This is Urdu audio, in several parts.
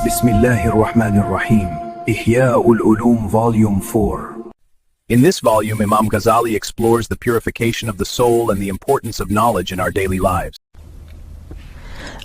Bismillahirrahmanirrahim. Ihya'ul Ulum Volume 4. In this volume, Imam Ghazali explores the purification of the soul and the importance of knowledge in our daily lives.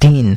3,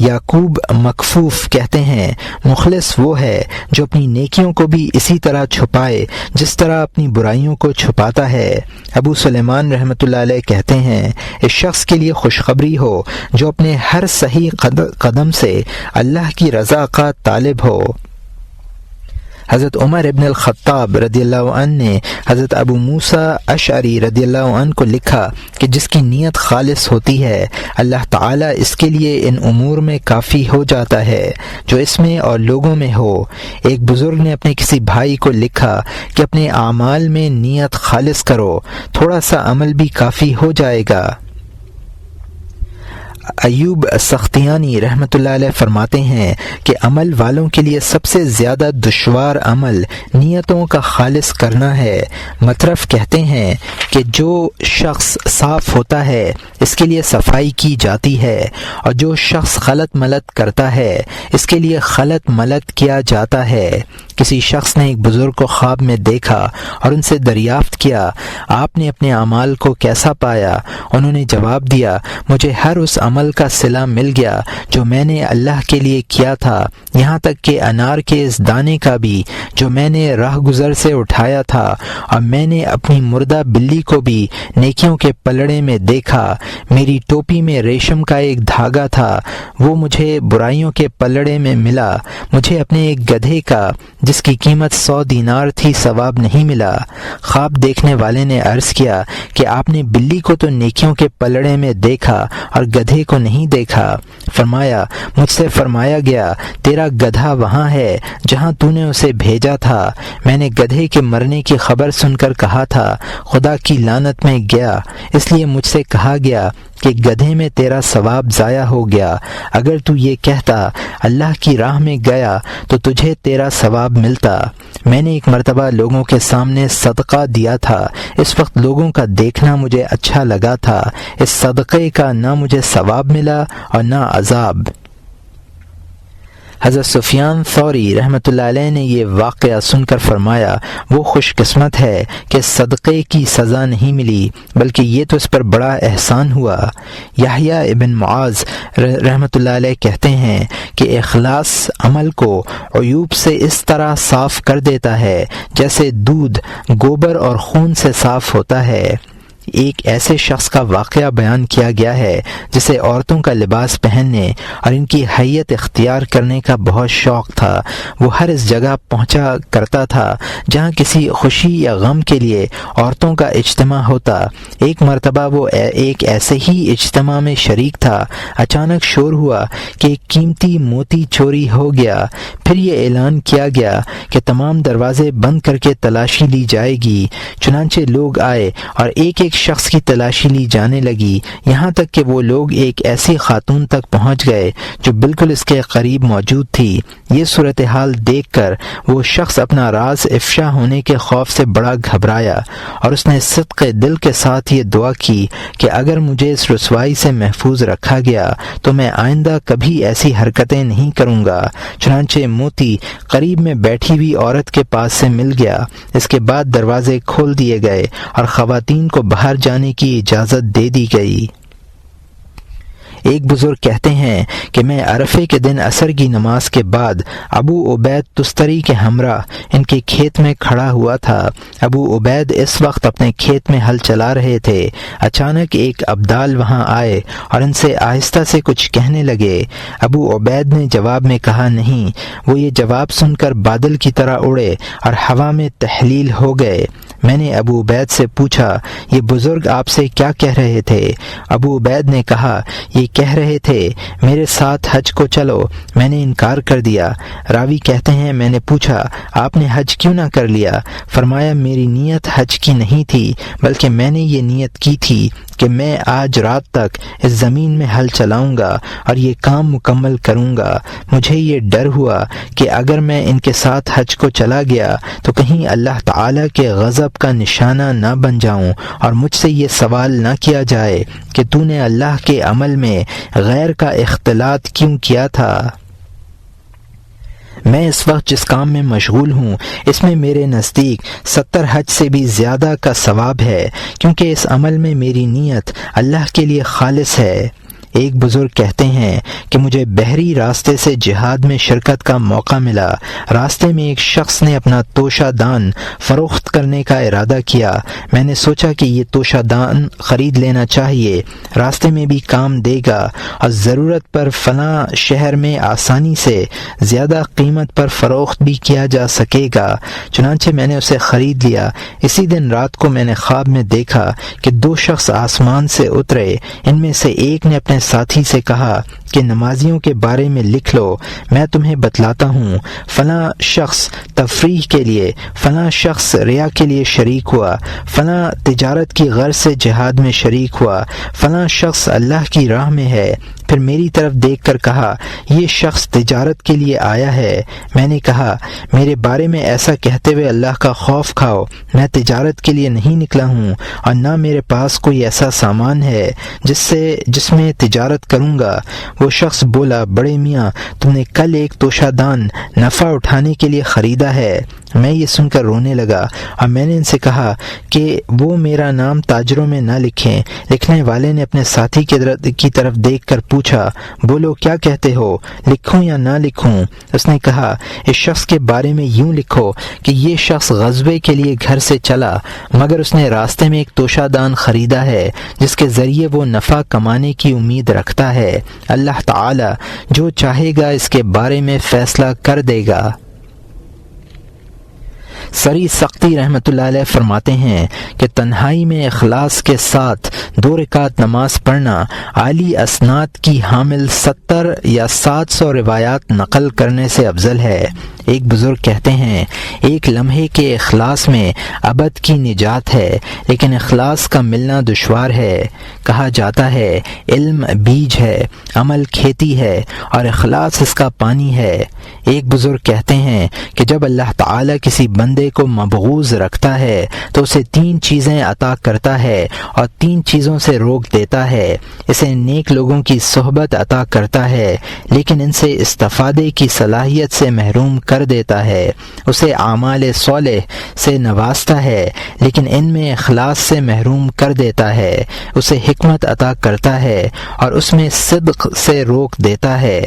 یعقوب مکفوف کہتے ہیں مخلص وہ ہے جو اپنی نیکیوں کو بھی اسی طرح چھپائے جس طرح اپنی برائیوں کو چھپاتا ہے۔ ابو سلیمان رحمۃ اللہ علیہ کہتے ہیں اس شخص کے لیے خوشخبری ہو جو اپنے ہر صحیح قدم سے اللہ کی رضا کا طالب ہو۔ حضرت عمر ابن الخطاب رضی اللہ عنہ نے حضرت ابو موسیٰ اشعری رضی اللہ عنہ کو لکھا کہ جس کی نیت خالص ہوتی ہے اللہ تعالیٰ اس کے لیے ان امور میں کافی ہو جاتا ہے جو اس میں اور لوگوں میں ہو۔ ایک بزرگ نے اپنے کسی بھائی کو لکھا کہ اپنے اعمال میں نیت خالص کرو، تھوڑا سا عمل بھی کافی ہو جائے گا۔ ایوب سختیانی رحمۃ اللہ علیہ فرماتے ہیں کہ عمل والوں کے لیے سب سے زیادہ دشوار عمل نیتوں کا خالص کرنا ہے۔ مطرف کہتے ہیں کہ جو شخص صاف ہوتا ہے اس کے لیے صفائی کی جاتی ہے، اور جو شخص خلط ملط کرتا ہے اس کے لیے خلط ملط کیا جاتا ہے۔ کسی شخص نے ایک بزرگ کو خواب میں دیکھا اور ان سے دریافت کیا آپ نے اپنے اعمال کو کیسا پایا؟ انہوں نے جواب دیا مجھے ہر اس عمل کا صلہ مل گیا جو میں نے اللہ کے لیے کیا تھا، یہاں تک کہ انار کے اس دانے کا بھی جو میں نے راہ گزر سے اٹھایا تھا، اور میں نے اپنی مردہ بلی کو بھی نیکیوں کے پلڑے میں دیکھا۔ میری ٹوپی میں ریشم کا ایک دھاگا تھا، وہ مجھے برائیوں کے پلڑے میں ملا۔ مجھے اپنے ایک گدھے کا جس کی قیمت 100 دینار تھی ثواب نہیں ملا۔ خواب دیکھنے والے نے عرض کیا کہ آپ نے بلی کو تو نیکیوں کے پلڑے میں دیکھا اور گدھے کو نہیں دیکھا۔ فرمایا مجھ سے فرمایا گیا تیرا گدھا وہاں ہے جہاں تو نے اسے بھیجا تھا۔ میں نے گدھے کے مرنے کی خبر سن کر کہا تھا خدا کی لعنت میں گیا، اس لیے مجھ سے کہا گیا کہ گدھے میں تیرا ثواب ضائع ہو گیا۔ اگر تو یہ کہتا اللہ کی راہ میں گیا تو تجھے تیرا ثواب ملتا۔ میں نے ایک مرتبہ لوگوں کے سامنے صدقہ دیا تھا، اس وقت لوگوں کا دیکھنا مجھے اچھا لگا تھا۔ اس صدقے کا نہ مجھے ثواب ملا اور نہ عذاب۔ حضرت سفیان ثوری رحمۃ اللہ علیہ نے یہ واقعہ سن کر فرمایا وہ خوش قسمت ہے کہ صدقے کی سزا نہیں ملی بلکہ یہ تو اس پر بڑا احسان ہوا۔ یحییٰ ابن معاذ رحمۃ اللہ علیہ کہتے ہیں کہ اخلاص عمل کو عیوب سے اس طرح صاف کر دیتا ہے جیسے دودھ گوبر اور خون سے صاف ہوتا ہے۔ ایک ایسے شخص کا واقعہ بیان کیا گیا ہے جسے عورتوں کا لباس پہننے اور ان کی حیت اختیار کرنے کا بہت شوق تھا۔ وہ ہر اس جگہ پہنچا کرتا تھا جہاں کسی خوشی یا غم کے لیے عورتوں کا اجتماع ہوتا۔ ایک مرتبہ وہ ایک ایسے ہی اجتماع میں شریک تھا، اچانک شور ہوا کہ ایک قیمتی موتی چوری ہو گیا۔ پھر یہ اعلان کیا گیا کہ تمام دروازے بند کر کے تلاشی لی جائے گی۔ چنانچہ لوگ آئے اور ایک شخص کی تلاشی لی جانے لگی، یہاں تک کہ وہ لوگ ایک ایسی خاتون تک پہنچ گئے جو بالکل اس کے قریب موجود تھی۔ یہ صورتحال دیکھ کر وہ شخص اپنا راز افشا ہونے کے خوف سے بڑا گھبرایا، اور اس نے صدق دل کے ساتھ یہ دعا کی کہ اگر مجھے اس رسوائی سے محفوظ رکھا گیا تو میں آئندہ کبھی ایسی حرکتیں نہیں کروں گا۔ چنانچہ موتی قریب میں بیٹھی ہوئی عورت کے پاس سے مل گیا۔ اس کے بعد دروازے کھول دیے گئے اور خواتین کو باہر جانے کی اجازت دے دی گئی۔ ایک بزرگ کہتے ہیں کہ میں عرفے کے دن عصر کی نماز کے بعد ابو عبید تستری کے ہمراہ ان کے کھیت میں کھڑا ہوا تھا۔ ابو عبید اس وقت اپنے کھیت میں ہل چلا رہے تھے۔ اچانک ایک ابدال وہاں آئے اور ان سے آہستہ سے کچھ کہنے لگے۔ ابو عبید نے جواب میں کہا نہیں۔ وہ یہ جواب سن کر بادل کی طرح اڑے اور ہوا میں تحلیل ہو گئے۔ میں نے ابو عبید سے پوچھا یہ بزرگ آپ سے کیا کہہ رہے تھے؟ ابو عبید نے کہا یہ کہہ رہے تھے میرے ساتھ حج کو چلو۔ میں نے انکار کر دیا۔ راوی کہتے ہیں میں نے پوچھا آپ نے حج کیوں نہ کر لیا؟ فرمایا میری نیت حج کی نہیں تھی بلکہ میں نے یہ نیت کی تھی کہ میں آج رات تک اس زمین میں ہل چلاؤں گا اور یہ کام مکمل کروں گا۔ مجھے یہ ڈر ہوا کہ اگر میں ان کے ساتھ حج کو چلا گیا تو کہیں اللہ تعالیٰ کے غضب کا نشانہ نہ بن جاؤں اور مجھ سے یہ سوال نہ کیا جائے کہ تو نے اللہ کے عمل میں غیر کا اختلاط کیوں کیا تھا۔ میں اس وقت جس کام میں مشغول ہوں اس میں میرے نزدیک 70 حج سے بھی زیادہ کا ثواب ہے، کیونکہ اس عمل میں میری نیت اللہ کے لیے خالص ہے۔ ایک بزرگ کہتے ہیں کہ مجھے بحری راستے سے جہاد میں شرکت کا موقع ملا۔ راستے میں ایک شخص نے اپنا توشہ دان فروخت کرنے کا ارادہ کیا۔ میں نے سوچا کہ یہ توشہ دان خرید لینا چاہیے، راستے میں بھی کام دے گا اور ضرورت پر فلاں شہر میں آسانی سے زیادہ قیمت پر فروخت بھی کیا جا سکے گا۔ چنانچہ میں نے اسے خرید لیا۔ اسی دن رات کو میں نے خواب میں دیکھا کہ دو شخص آسمان سے اترے۔ ان میں سے ایک نے اپنے ساتھی سے کہا کہ نمازیوں کے بارے میں لکھ لو، میں تمہیں بتلاتا ہوں۔ فلاں شخص تفریح کے لیے، فلاں شخص ریا کے لیے شریک ہوا، فلاں تجارت کی غرض سے جہاد میں شریک ہوا، فلاں شخص اللہ کی راہ میں ہے۔ پھر میری طرف دیکھ کر کہا یہ شخص تجارت کے لیے آیا ہے۔ میں نے کہا میرے بارے میں ایسا کہتے ہوئے اللہ کا خوف کھاؤ، میں تجارت کے لیے نہیں نکلا ہوں اور نہ میرے پاس کوئی ایسا سامان ہے جس میں تجارت کروں گا۔ وہ شخص بولا بڑے میاں تم نے کل ایک توشہ دان نفع اٹھانے کے لیے خریدا ہے۔ میں یہ سن کر رونے لگا اور میں نے ان سے کہا کہ وہ میرا نام تاجروں میں نہ لکھیں۔ لکھنے والے نے اپنے ساتھی کی طرف دیکھ کر پوچھا بولو کیا کہتے ہو، لکھوں یا نہ لکھوں؟ اس نے کہا اس شخص کے بارے میں یوں لکھو کہ یہ شخص غزوے کے لیے گھر سے چلا مگر اس نے راستے میں ایک توشہ دان خریدا ہے جس کے ذریعے وہ نفع کمانے کی امید رکھتا ہے۔ اللہ تعالی جو چاہے گا اس کے بارے میں فیصلہ کر دے گا۔ سری سختی رحمۃ اللہ علیہ فرماتے ہیں کہ تنہائی میں اخلاص کے ساتھ 2 رکعت نماز پڑھنا عالی اسناد کی حامل 70 یا 700 روایات نقل کرنے سے افضل ہے۔ ایک بزرگ کہتے ہیں ایک لمحے کے اخلاص میں ابد کی نجات ہے، لیکن اخلاص کا ملنا دشوار ہے۔ کہا جاتا ہے علم بیج ہے، عمل کھیتی ہے اور اخلاص اس کا پانی ہے۔ ایک بزرگ کہتے ہیں کہ جب اللہ تعالی کسی بندے کو مبغوض رکھتا ہے تو اسے 3 چیزیں عطا کرتا ہے اور 3 چیزوں سے روک دیتا ہے۔ اسے نیک لوگوں کی صحبت عطا کرتا ہے لیکن ان سے استفادے کی صلاحیت سے محروم کر دیتا ہے۔ اسے اعمال صالح سے نوازتا ہے لیکن ان میں اخلاص سے محروم کر دیتا ہے۔ اسے حکمت عطا کرتا ہے اور اس میں صدق سے روک دیتا ہے۔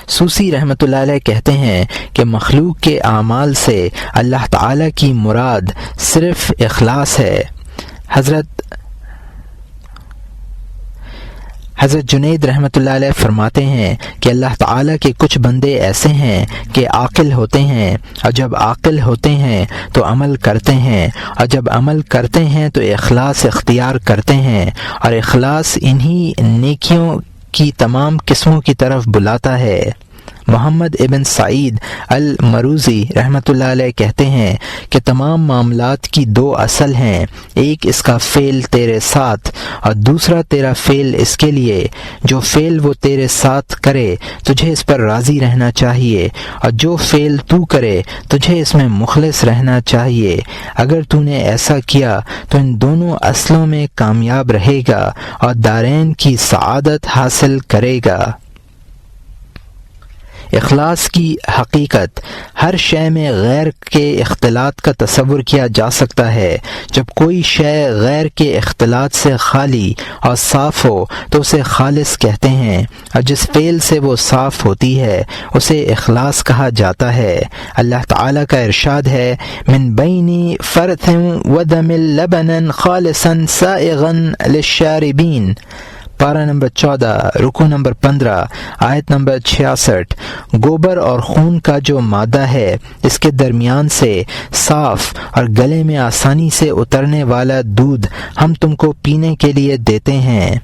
سوسی رحمۃ اللہ علیہ کہتے ہیں کہ مخلوق کے اعمال سے اللہ تعالی کی مراد صرف اخلاص ہے۔ حضرت جنید رحمۃ اللہ علیہ فرماتے ہیں کہ اللہ تعالیٰ کے کچھ بندے ایسے ہیں کہ عاقل ہوتے ہیں اور جب عاقل ہوتے ہیں تو عمل کرتے ہیں اور جب عمل کرتے ہیں تو اخلاص اختیار کرتے ہیں اور اخلاص انہی نیکیوں کی تمام قسموں کی طرف بلاتا ہے۔ محمد ابن سعید المروزی رحمۃ اللہ علیہ کہتے ہیں کہ تمام معاملات کی 2 اصل ہیں، ایک اس کا فعل تیرے ساتھ اور دوسرا تیرا فعل اس کے لیے۔ جو فعل وہ تیرے ساتھ کرے تجھے اس پر راضی رہنا چاہیے اور جو فعل تو کرے تجھے اس میں مخلص رہنا چاہیے۔ اگر تو نے ایسا کیا تو ان دونوں اصلوں میں کامیاب رہے گا اور دارین کی سعادت حاصل کرے گا۔ اخلاص کی حقیقت ہر شے میں غیر کے اختلاط کا تصور کیا جا سکتا ہے۔ جب کوئی شے غیر کے اختلاط سے خالی اور صاف ہو تو اسے خالص کہتے ہیں اور جس فعل سے وہ صاف ہوتی ہے اسے اخلاص کہا جاتا ہے۔ اللہ تعالیٰ کا ارشاد ہے من بین فرث ودم لبنا خالصا سائغا للشاربین، پارہ نمبر 14 رکوع نمبر 15 آیت نمبر 66۔ گوبر اور خون کا جو مادہ ہے اس کے درمیان سے صاف اور گلے میں آسانی سے اترنے والا دودھ ہم تم کو پینے کے لیے دیتے ہیں۔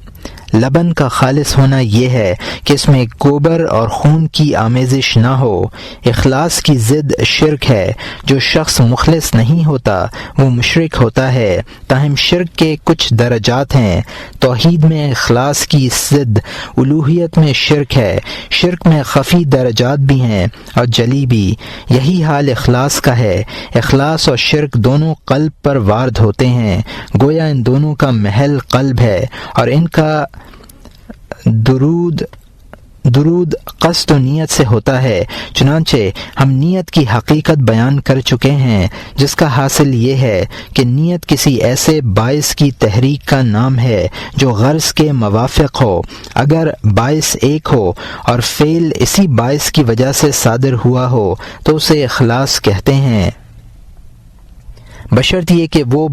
لبن کا خالص ہونا یہ ہے کہ اس میں گوبر اور خون کی آمیزش نہ ہو۔ اخلاص کی ضد شرک ہے۔ جو شخص مخلص نہیں ہوتا وہ مشرک ہوتا ہے۔ تاہم شرک کے کچھ درجات ہیں۔ توحید میں اخلاص کی ضد الوہیت میں شرک ہے۔ شرک میں خفی درجات بھی ہیں اور جلی بھی۔ یہی حال اخلاص کا ہے۔ اخلاص اور شرک دونوں قلب پر وارد ہوتے ہیں، گویا ان دونوں کا محل قلب ہے اور ان کا درود قصد و نیت سے ہوتا ہے، چنانچہ ہم نیت کی حقیقت بیان کر چکے ہیں، جس کا حاصل یہ ہے کہ نیت کسی ایسے باعث کی تحریک کا نام ہے جو غرض کے موافق ہو۔ اگر باعث ایک ہو اور فعل اسی باعث کی وجہ سے صادر ہوا ہو تو اسے اخلاص کہتے ہیں، بشرط یہ کہ وہ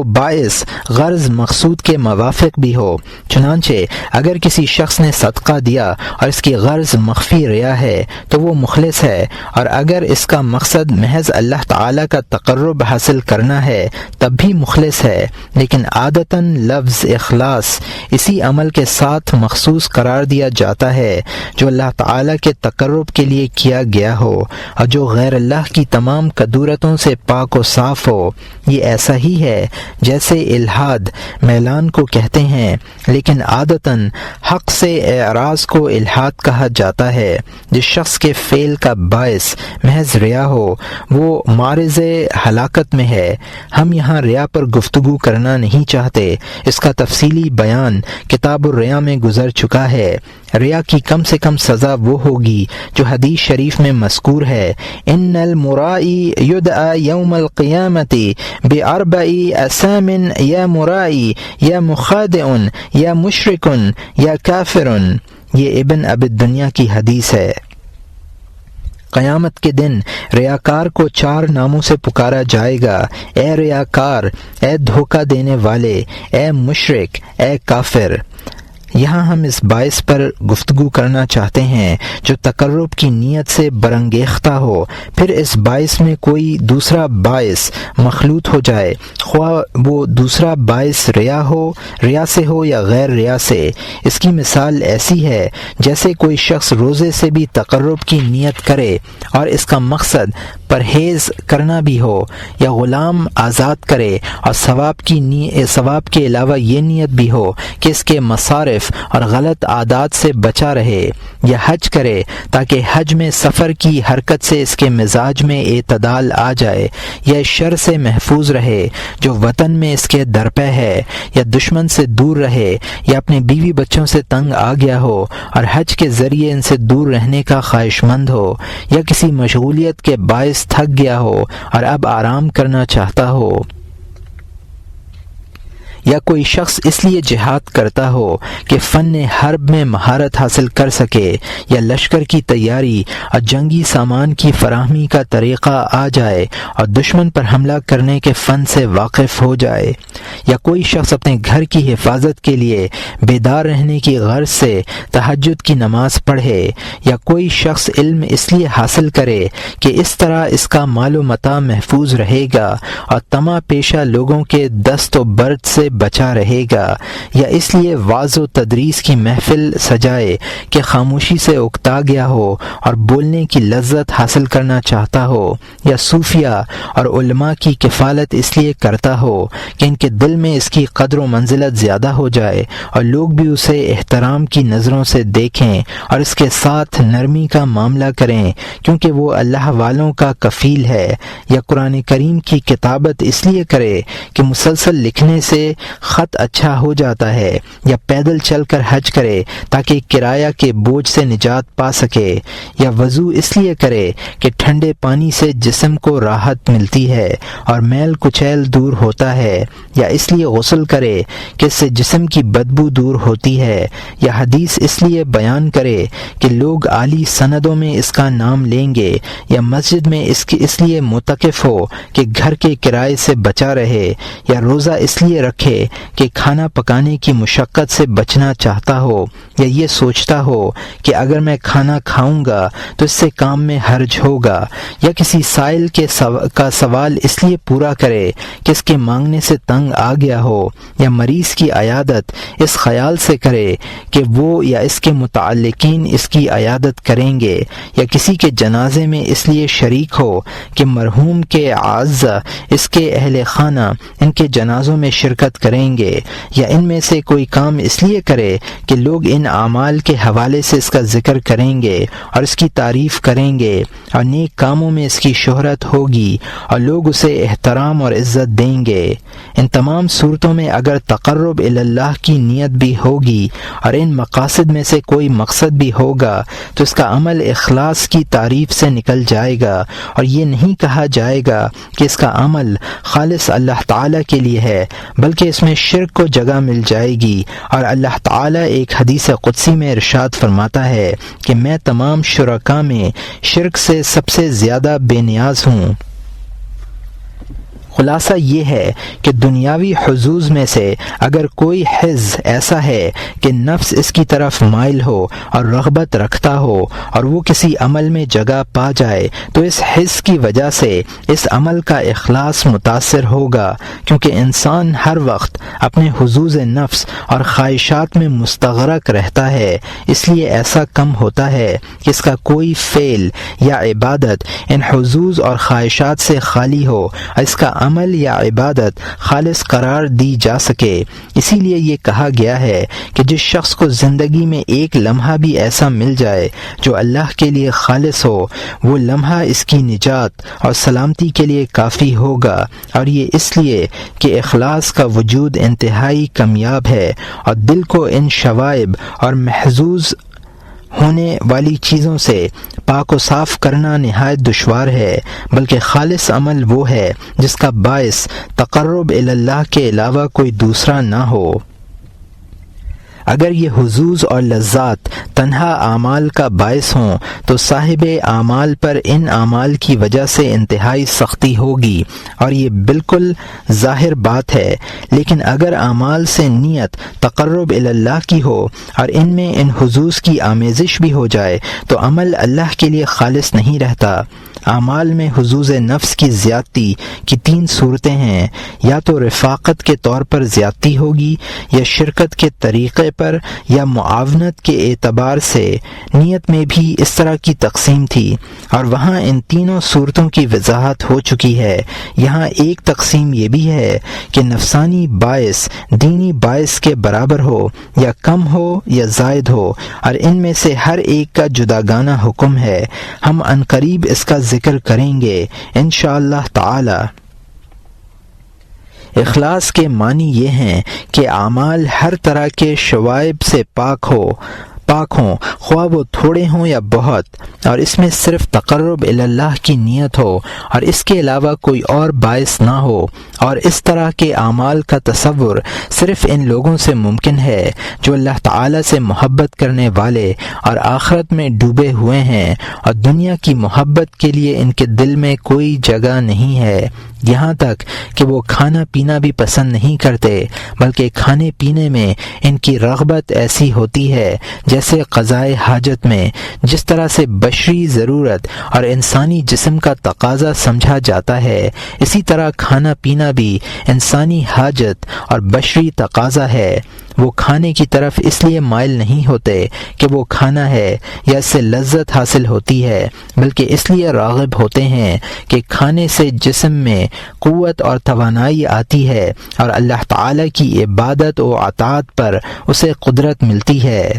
باعث غرض مقصود کے موافق بھی ہو۔ چنانچہ اگر کسی شخص نے صدقہ دیا اور اس کی غرض مخفی ریا ہے تو وہ مخلص ہے، اور اگر اس کا مقصد محض اللہ تعالی کا تقرب حاصل کرنا ہے تب بھی مخلص ہے، لیکن عادتاً لفظ اخلاص اسی عمل کے ساتھ مخصوص قرار دیا جاتا ہے جو اللہ تعالی کے تقرب کے لیے کیا گیا ہو اور جو غیر اللہ کی تمام کدورتوں سے پاک و صاف ہو۔ یہ ایسا ہی ہے جیسے الحاد میلان کو کہتے ہیں، لیکن عادتاً حق سے اعراض کو الحاد کہا جاتا ہے۔ جس شخص کے فعل کا باعث محض ریا ہو وہ معرض ہلاکت میں ہے۔ ہم یہاں ریا پر گفتگو کرنا نہیں چاہتے، اس کا تفصیلی بیان کتاب الریا میں گزر چکا ہے۔ ریا کی کم سے کم سزا وہ ہوگی جو حدیث شریف میں مذکور ہے، ان المرائی یدعى یوم القیامت باربع اسام یا مرائی یا مخادع یا مشرک یا کافر۔ یہ ابن ابی الدنیا کی حدیث ہے۔ قیامت کے دن ریاکار کو 4 ناموں سے پکارا جائے گا، اے ریاکار، اے دھوکہ دینے والے، اے مشرک، اے کافر۔ یہاں ہم اس باعث پر گفتگو کرنا چاہتے ہیں جو تقرب کی نیت سے برانگیختہ ہو، پھر اس باعث میں کوئی دوسرا باعث مخلوط ہو جائے، خواہ وہ دوسرا باعث ریا سے ہو یا غیر ریا سے۔ اس کی مثال ایسی ہے جیسے کوئی شخص روزے سے بھی تقرب کی نیت کرے اور اس کا مقصد پرہیز کرنا بھی ہو، یا غلام آزاد کرے اور ثواب کے علاوہ یہ نیت بھی ہو کہ اس کے مصارف اور غلط عادات سے بچا رہے، یا حج کرے تاکہ حج میں سفر کی حرکت سے اس کے مزاج میں اعتدال آ جائے، یا شر سے محفوظ رہے جو وطن میں اس کے درپے ہے، یا دشمن سے دور رہے، یا اپنے بیوی بچوں سے تنگ آ گیا ہو اور حج کے ذریعے ان سے دور رہنے کا خواہش مند ہو، یا کسی مشغولیت کے باعث تھک گیا ہو اور اب آرام کرنا چاہتا ہو، یا کوئی شخص اس لیے جہاد کرتا ہو کہ فن حرب میں مہارت حاصل کر سکے، یا لشکر کی تیاری اور جنگی سامان کی فراہمی کا طریقہ آ جائے اور دشمن پر حملہ کرنے کے فن سے واقف ہو جائے، یا کوئی شخص اپنے گھر کی حفاظت کے لیے بیدار رہنے کی غرض سے تہجد کی نماز پڑھے، یا کوئی شخص علم اس لیے حاصل کرے کہ اس طرح اس کا مال و متاع محفوظ رہے گا اور طمع پیشہ لوگوں کے دست و برد سے بچا رہے گا، یا اس لیے وعظ و تدریس کی محفل سجائے کہ خاموشی سے اکتا گیا ہو اور بولنے کی لذت حاصل کرنا چاہتا ہو، یا صوفیہ اور علماء کی کفالت اس لیے کرتا ہو کہ ان کے دل میں اس کی قدر و منزلت زیادہ ہو جائے اور لوگ بھی اسے احترام کی نظروں سے دیکھیں اور اس کے ساتھ نرمی کا معاملہ کریں کیونکہ وہ اللہ والوں کا کفیل ہے، یا قرآن کریم کی کتابت اس لیے کرے کہ مسلسل لکھنے سے خط اچھا ہو جاتا ہے، یا پیدل چل کر حج کرے تاکہ کرایہ کے بوجھ سے نجات پا سکے، یا وضو اس لیے کرے کہ ٹھنڈے پانی سے جسم کو راحت ملتی ہے اور میل کچیل دور ہوتا ہے، یا اس لیے غسل کرے کہ اس سے جسم کی بدبو دور ہوتی ہے، یا حدیث اس لیے بیان کرے کہ لوگ عالی سندوں میں اس کا نام لیں گے، یا مسجد میں اس لیے متقف ہو کہ گھر کے کرائے سے بچا رہے، یا روزہ اس لیے رکھے کہ کھانا پکانے کی مشقت سے بچنا چاہتا ہو، یا یہ سوچتا ہو کہ اگر میں کھانا کھاؤں گا تو اس سے کام میں حرج ہوگا، یا کسی سائل کا سوال اس لیے پورا کرے کہ اس کے مانگنے سے تنگ آ گیا ہو، یا مریض کی عیادت اس خیال سے کرے کہ وہ یا اس کے متعلقین اس کی عیادت کریں گے، یا کسی کے جنازے میں اس لیے شریک ہو کہ مرحوم کے اعزہ اس کے اہل خانہ ان کے جنازوں میں شرکت بات کریں گے، یا ان میں سے کوئی کام اس لیے کرے کہ لوگ ان اعمال کے حوالے سے اس کا ذکر کریں گے اور اس کی تعریف کریں گے، اور نیک کاموں میں اس کی شہرت ہوگی اور لوگ اسے احترام اور عزت دیں گے۔ ان تمام صورتوں میں اگر تقرب اللہ کی نیت بھی ہوگی اور ان مقاصد میں سے کوئی مقصد بھی ہوگا تو اس کا عمل اخلاص کی تعریف سے نکل جائے گا، اور یہ نہیں کہا جائے گا کہ اس کا عمل خالص اللہ تعالیٰ کے لیے ہے، بلکہ اس میں شرک کو جگہ مل جائے گی۔ اور اللہ تعالیٰ ایک حدیث قدسی میں ارشاد فرماتا ہے کہ میں تمام شرکاء میں شرک سے سب سے زیادہ بے نیاز ہوں۔ خلاصہ یہ ہے کہ دنیاوی حظوظ میں سے اگر کوئی حظ ایسا ہے کہ نفس اس کی طرف مائل ہو اور رغبت رکھتا ہو اور وہ کسی عمل میں جگہ پا جائے تو اس حظ کی وجہ سے اس عمل کا اخلاص متاثر ہوگا، کیونکہ انسان ہر وقت اپنے حظوظ نفس اور خواہشات میں مستغرق رہتا ہے، اس لیے ایسا کم ہوتا ہے کہ اس کا کوئی فعل یا عبادت ان حظوظ اور خواہشات سے خالی ہو اور اس کا عمل یا عبادت خالص قرار دی جا سکے۔ اسی لیے یہ کہا گیا ہے کہ جس شخص کو زندگی میں ایک لمحہ بھی ایسا مل جائے جو اللہ کے لیے خالص ہو، وہ لمحہ اس کی نجات اور سلامتی کے لیے کافی ہوگا، اور یہ اس لیے کہ اخلاص کا وجود انتہائی کمیاب ہے اور دل کو ان شوائب اور محظوظ ہونے والی چیزوں سے پاک و صاف کرنا نہایت دشوار ہے، بلکہ خالص عمل وہ ہے جس کا باعث تقرب اللہ کے علاوہ کوئی دوسرا نہ ہو۔ اگر یہ حظوظ اور لذات تنہا اعمال کا باعث ہوں تو صاحب اعمال پر ان اعمال کی وجہ سے انتہائی سختی ہوگی، اور یہ بالکل ظاہر بات ہے۔ لیکن اگر اعمال سے نیت تقرب اللہ کی ہو اور ان میں ان حظوظ کی آمیزش بھی ہو جائے تو عمل اللہ کے لیے خالص نہیں رہتا۔ اعمال میں حظوظ نفس کی زیادتی کی 3 صورتیں ہیں، یا تو رفاقت کے طور پر زیادتی ہوگی، یا شرکت کے طریقے پر، یا معاونت کے اعتبار سے۔ نیت میں بھی اس طرح کی تقسیم تھی، اور وہاں ان تینوں صورتوں کی وضاحت ہو چکی ہے۔ یہاں ایک تقسیم یہ بھی ہے کہ نفسانی باعث دینی باعث کے برابر ہو، یا کم ہو یا زائد ہو، اور ان میں سے ہر ایک کا جداگانہ حکم ہے۔ ہم عنقریب اس کا ذکر کریں گے انشاءاللہ تعالی۔ اخلاص کے معنی یہ ہیں کہ اعمال ہر طرح کے شوائب سے پاک ہوں، خواہ وہ تھوڑے ہوں یا بہت، اور اس میں صرف تقرب اللہ کی نیت ہو اور اس کے علاوہ کوئی اور باعث نہ ہو۔ اور اس طرح کے اعمال کا تصور صرف ان لوگوں سے ممکن ہے جو اللہ تعالی سے محبت کرنے والے اور آخرت میں ڈوبے ہوئے ہیں، اور دنیا کی محبت کے لیے ان کے دل میں کوئی جگہ نہیں ہے، یہاں تک کہ وہ کھانا پینا بھی پسند نہیں کرتے، بلکہ کھانے پینے میں ان کی رغبت ایسی ہوتی ہے جیسے قضائے حاجت میں جس طرح سے بشری ضرورت اور انسانی جسم کا تقاضا سمجھا جاتا ہے، اسی طرح کھانا پینا بھی انسانی حاجت اور بشری تقاضا ہے۔ وہ کھانے کی طرف اس لیے مائل نہیں ہوتے کہ وہ کھانا ہے یا اس سے لذت حاصل ہوتی ہے، بلکہ اس لیے راغب ہوتے ہیں کہ کھانے سے جسم میں قوت اور توانائی آتی ہے اور اللہ تعالی کی عبادت و اطاعت پر اسے قدرت ملتی ہے۔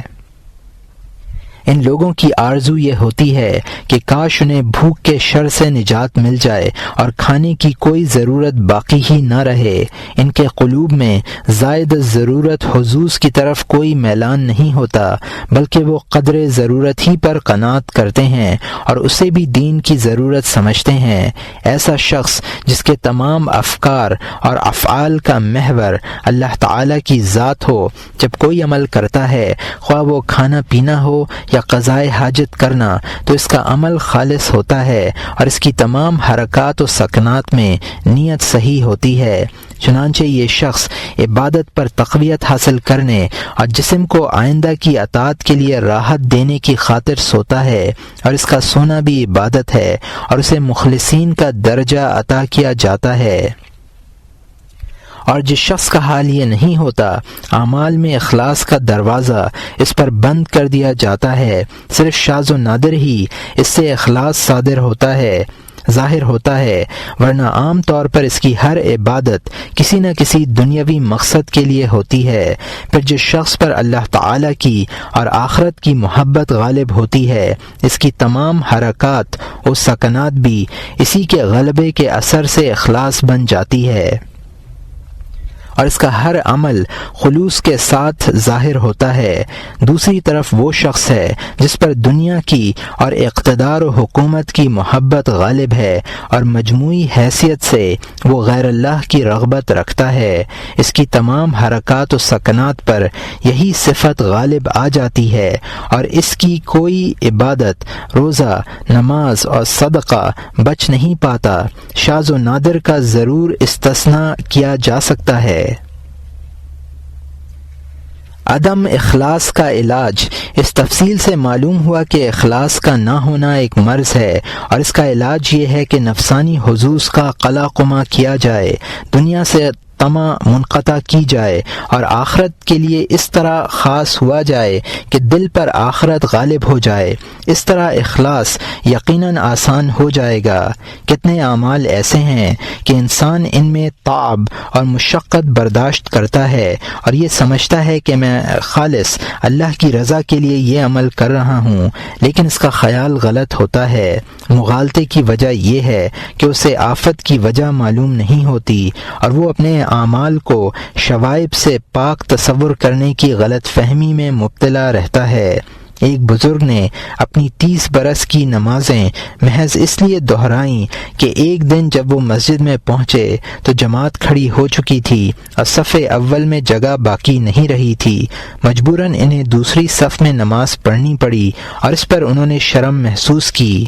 ان لوگوں کی آرزو یہ ہوتی ہے کہ کاش انہیں بھوک کے شر سے نجات مل جائے اور کھانے کی کوئی ضرورت باقی ہی نہ رہے۔ ان کے قلوب میں زائد ضرورت حظوظ کی طرف کوئی میلان نہیں ہوتا، بلکہ وہ قدر ضرورت ہی پر قناعت کرتے ہیں اور اسے بھی دین کی ضرورت سمجھتے ہیں۔ ایسا شخص جس کے تمام افکار اور افعال کا محور اللہ تعالی کی ذات ہو، جب کوئی عمل کرتا ہے، خواہ وہ کھانا پینا ہو یا قضائے حاجت کرنا، تو اس کا عمل خالص ہوتا ہے اور اس کی تمام حرکات و سکنات میں نیت صحیح ہوتی ہے۔ چنانچہ یہ شخص عبادت پر تقویت حاصل کرنے اور جسم کو آئندہ کی اطاعت کے لیے راحت دینے کی خاطر سوتا ہے، اور اس کا سونا بھی عبادت ہے اور اسے مخلصین کا درجہ عطا کیا جاتا ہے۔ اور جس شخص کا حال یہ نہیں ہوتا، اعمال میں اخلاص کا دروازہ اس پر بند کر دیا جاتا ہے، صرف شاذ و نادر ہی اس سے اخلاص صادر ہوتا ہے۔ ظاہر ہوتا ہے، ورنہ عام طور پر اس کی ہر عبادت کسی نہ کسی دنیاوی مقصد کے لیے ہوتی ہے۔ پھر جس شخص پر اللہ تعالی کی اور آخرت کی محبت غالب ہوتی ہے، اس کی تمام حرکات و سکنات بھی اسی کے غلبے کے اثر سے اخلاص بن جاتی ہے، اور اس کا ہر عمل خلوص کے ساتھ ظاہر ہوتا ہے۔ دوسری طرف وہ شخص ہے جس پر دنیا کی اور اقتدار و حکومت کی محبت غالب ہے، اور مجموعی حیثیت سے وہ غیر اللہ کی رغبت رکھتا ہے، اس کی تمام حرکات و سکنات پر یہی صفت غالب آ جاتی ہے، اور اس کی کوئی عبادت، روزہ، نماز اور صدقہ بچ نہیں پاتا۔ شاذ و نادر کا ضرور استثناء کیا جا سکتا ہے۔ عدم اخلاص کا علاج۔ اس تفصیل سے معلوم ہوا کہ اخلاص کا نہ ہونا ایک مرض ہے، اور اس کا علاج یہ ہے کہ نفسانی حظوظ کا قلع قمع کیا جائے، دنیا سے طمع منقطع کی جائے، اور آخرت کے لیے اس طرح خاص ہوا جائے کہ دل پر آخرت غالب ہو جائے۔ اس طرح اخلاص یقیناً آسان ہو جائے گا۔ کتنے اعمال ایسے ہیں کہ انسان ان میں تعب اور مشقت برداشت کرتا ہے اور یہ سمجھتا ہے کہ میں خالص اللہ کی رضا کے لیے یہ عمل کر رہا ہوں، لیکن اس کا خیال غلط ہوتا ہے۔ مغالطے کی وجہ یہ ہے کہ اسے آفت کی وجہ معلوم نہیں ہوتی، اور وہ اپنے اعمال کو شوائب سے پاک تصور کرنے کی غلط فہمی میں مبتلا رہتا ہے۔ ایک بزرگ نے اپنی 30 برس کی نمازیں محض اس لیے دہرائیں کہ ایک دن جب وہ مسجد میں پہنچے تو جماعت کھڑی ہو چکی تھی اور صف اول میں جگہ باقی نہیں رہی تھی۔ مجبوراً انہیں دوسری صف میں نماز پڑھنی پڑی، اور اس پر انہوں نے شرم محسوس کی۔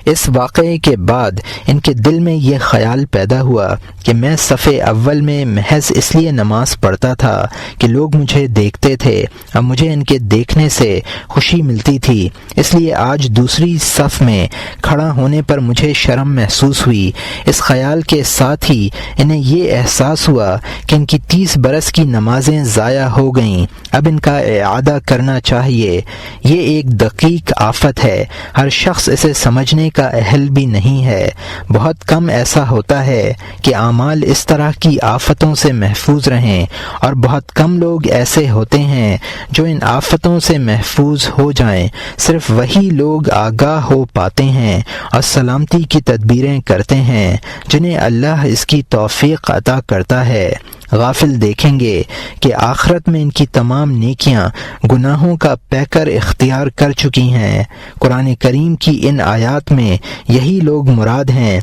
اس واقعے کے بعد ان کے دل میں یہ خیال پیدا ہوا کہ میں صف اول میں محض اس لیے نماز پڑھتا تھا کہ لوگ مجھے دیکھتے تھے، اور مجھے ان کے دیکھنے سے خوشی ملتی تھی، اس لیے آج دوسری صف میں کھڑا ہونے پر مجھے شرم محسوس ہوئی۔ اس خیال کے ساتھ ہی انہیں یہ احساس ہوا کہ ان کی 30 برس کی نمازیں ضائع ہو گئیں، اب ان کا اعادہ کرنا چاہیے۔ یہ ایک دقیق آفت ہے، ہر شخص اسے سمجھنے کا اہل بھی نہیں ہے۔ بہت کم ایسا ہوتا ہے کہ اعمال اس طرح کی آفتوں سے محفوظ رہیں، اور بہت کم لوگ ایسے ہوتے ہیں جو ان آفتوں سے محفوظ ہو جائیں۔ صرف وہی لوگ آگاہ ہو پاتے ہیں اور سلامتی کی تدبیریں کرتے ہیں جنہیں اللہ اس کی توفیق عطا کرتا ہے۔ غافل دیکھیں گے کہ آخرت میں ان کی تمام نیکیاں گناہوں کا پیکر اختیار کر چکی ہیں۔ قرآن کریم کی ان آیات میں یہی لوگ مراد ہیں۔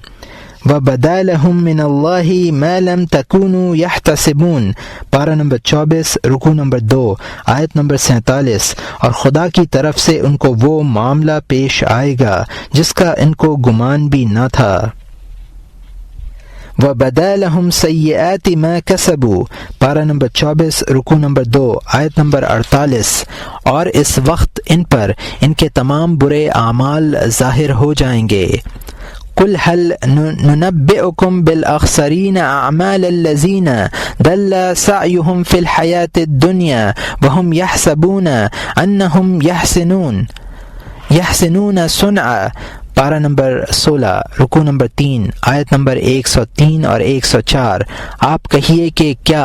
وَبَدَا لَهُم مِّنَ اللَّهِ مَا لَمْ تَكُونُوا يَحْتَسِبُونَ، پارہ نمبر 24 رکوع نمبر 2 آیت نمبر 47۔ اور خدا کی طرف سے ان کو وہ معاملہ پیش آئے گا جس کا ان کو گمان بھی نہ تھا۔ وَبَدَا لَهُمْ سَيِّئَاتِ مَا كَسَبُوا، پارہ نمبر 24 رکوع نمبر 2 آیت نمبر 48۔ اور اس وقت ان پر ان کے تمام برے اعمال ظاہر ہو جائیں گے۔ قُلْ هَلْ نُنَبِّئُكُمْ بِالْأَخْسَرِينَ أَعْمَالَ الَّذِينَ ضَلَّ سَعْيُهُمْ فِي الْحَيَاةِ الدُّنْيَا وَهُمْ يَحْسَبُونَ أَنَّهُمْ يَحْسِنُونَ صُنْعًا، پارہ نمبر 16 رکوع نمبر 3 آیت نمبر 103 اور 104۔ آپ کہیے کہ کیا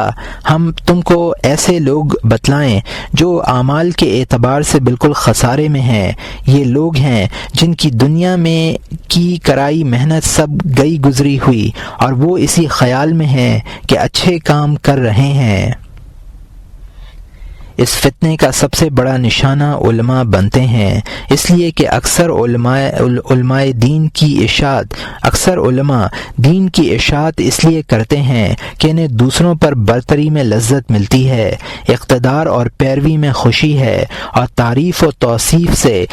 ہم تم کو ایسے لوگ بتلائیں جو اعمال کے اعتبار سے بالکل خسارے میں ہیں؟ یہ لوگ ہیں جن کی دنیا میں کی کرائی محنت سب گئی گزری ہوئی، اور وہ اسی خیال میں ہیں کہ اچھے کام کر رہے ہیں۔ اس فتنے کا سب سے بڑا نشانہ علماء بنتے ہیں، اس لیے کہ اکثر علماء دین کی اشاعت دین کی اشاعت اس لیے کرتے ہیں کہ انہیں دوسروں پر برتری میں لذت ملتی ہے، اقتدار اور پیروی میں خوشی ہے، اور تعریف و توصیف سے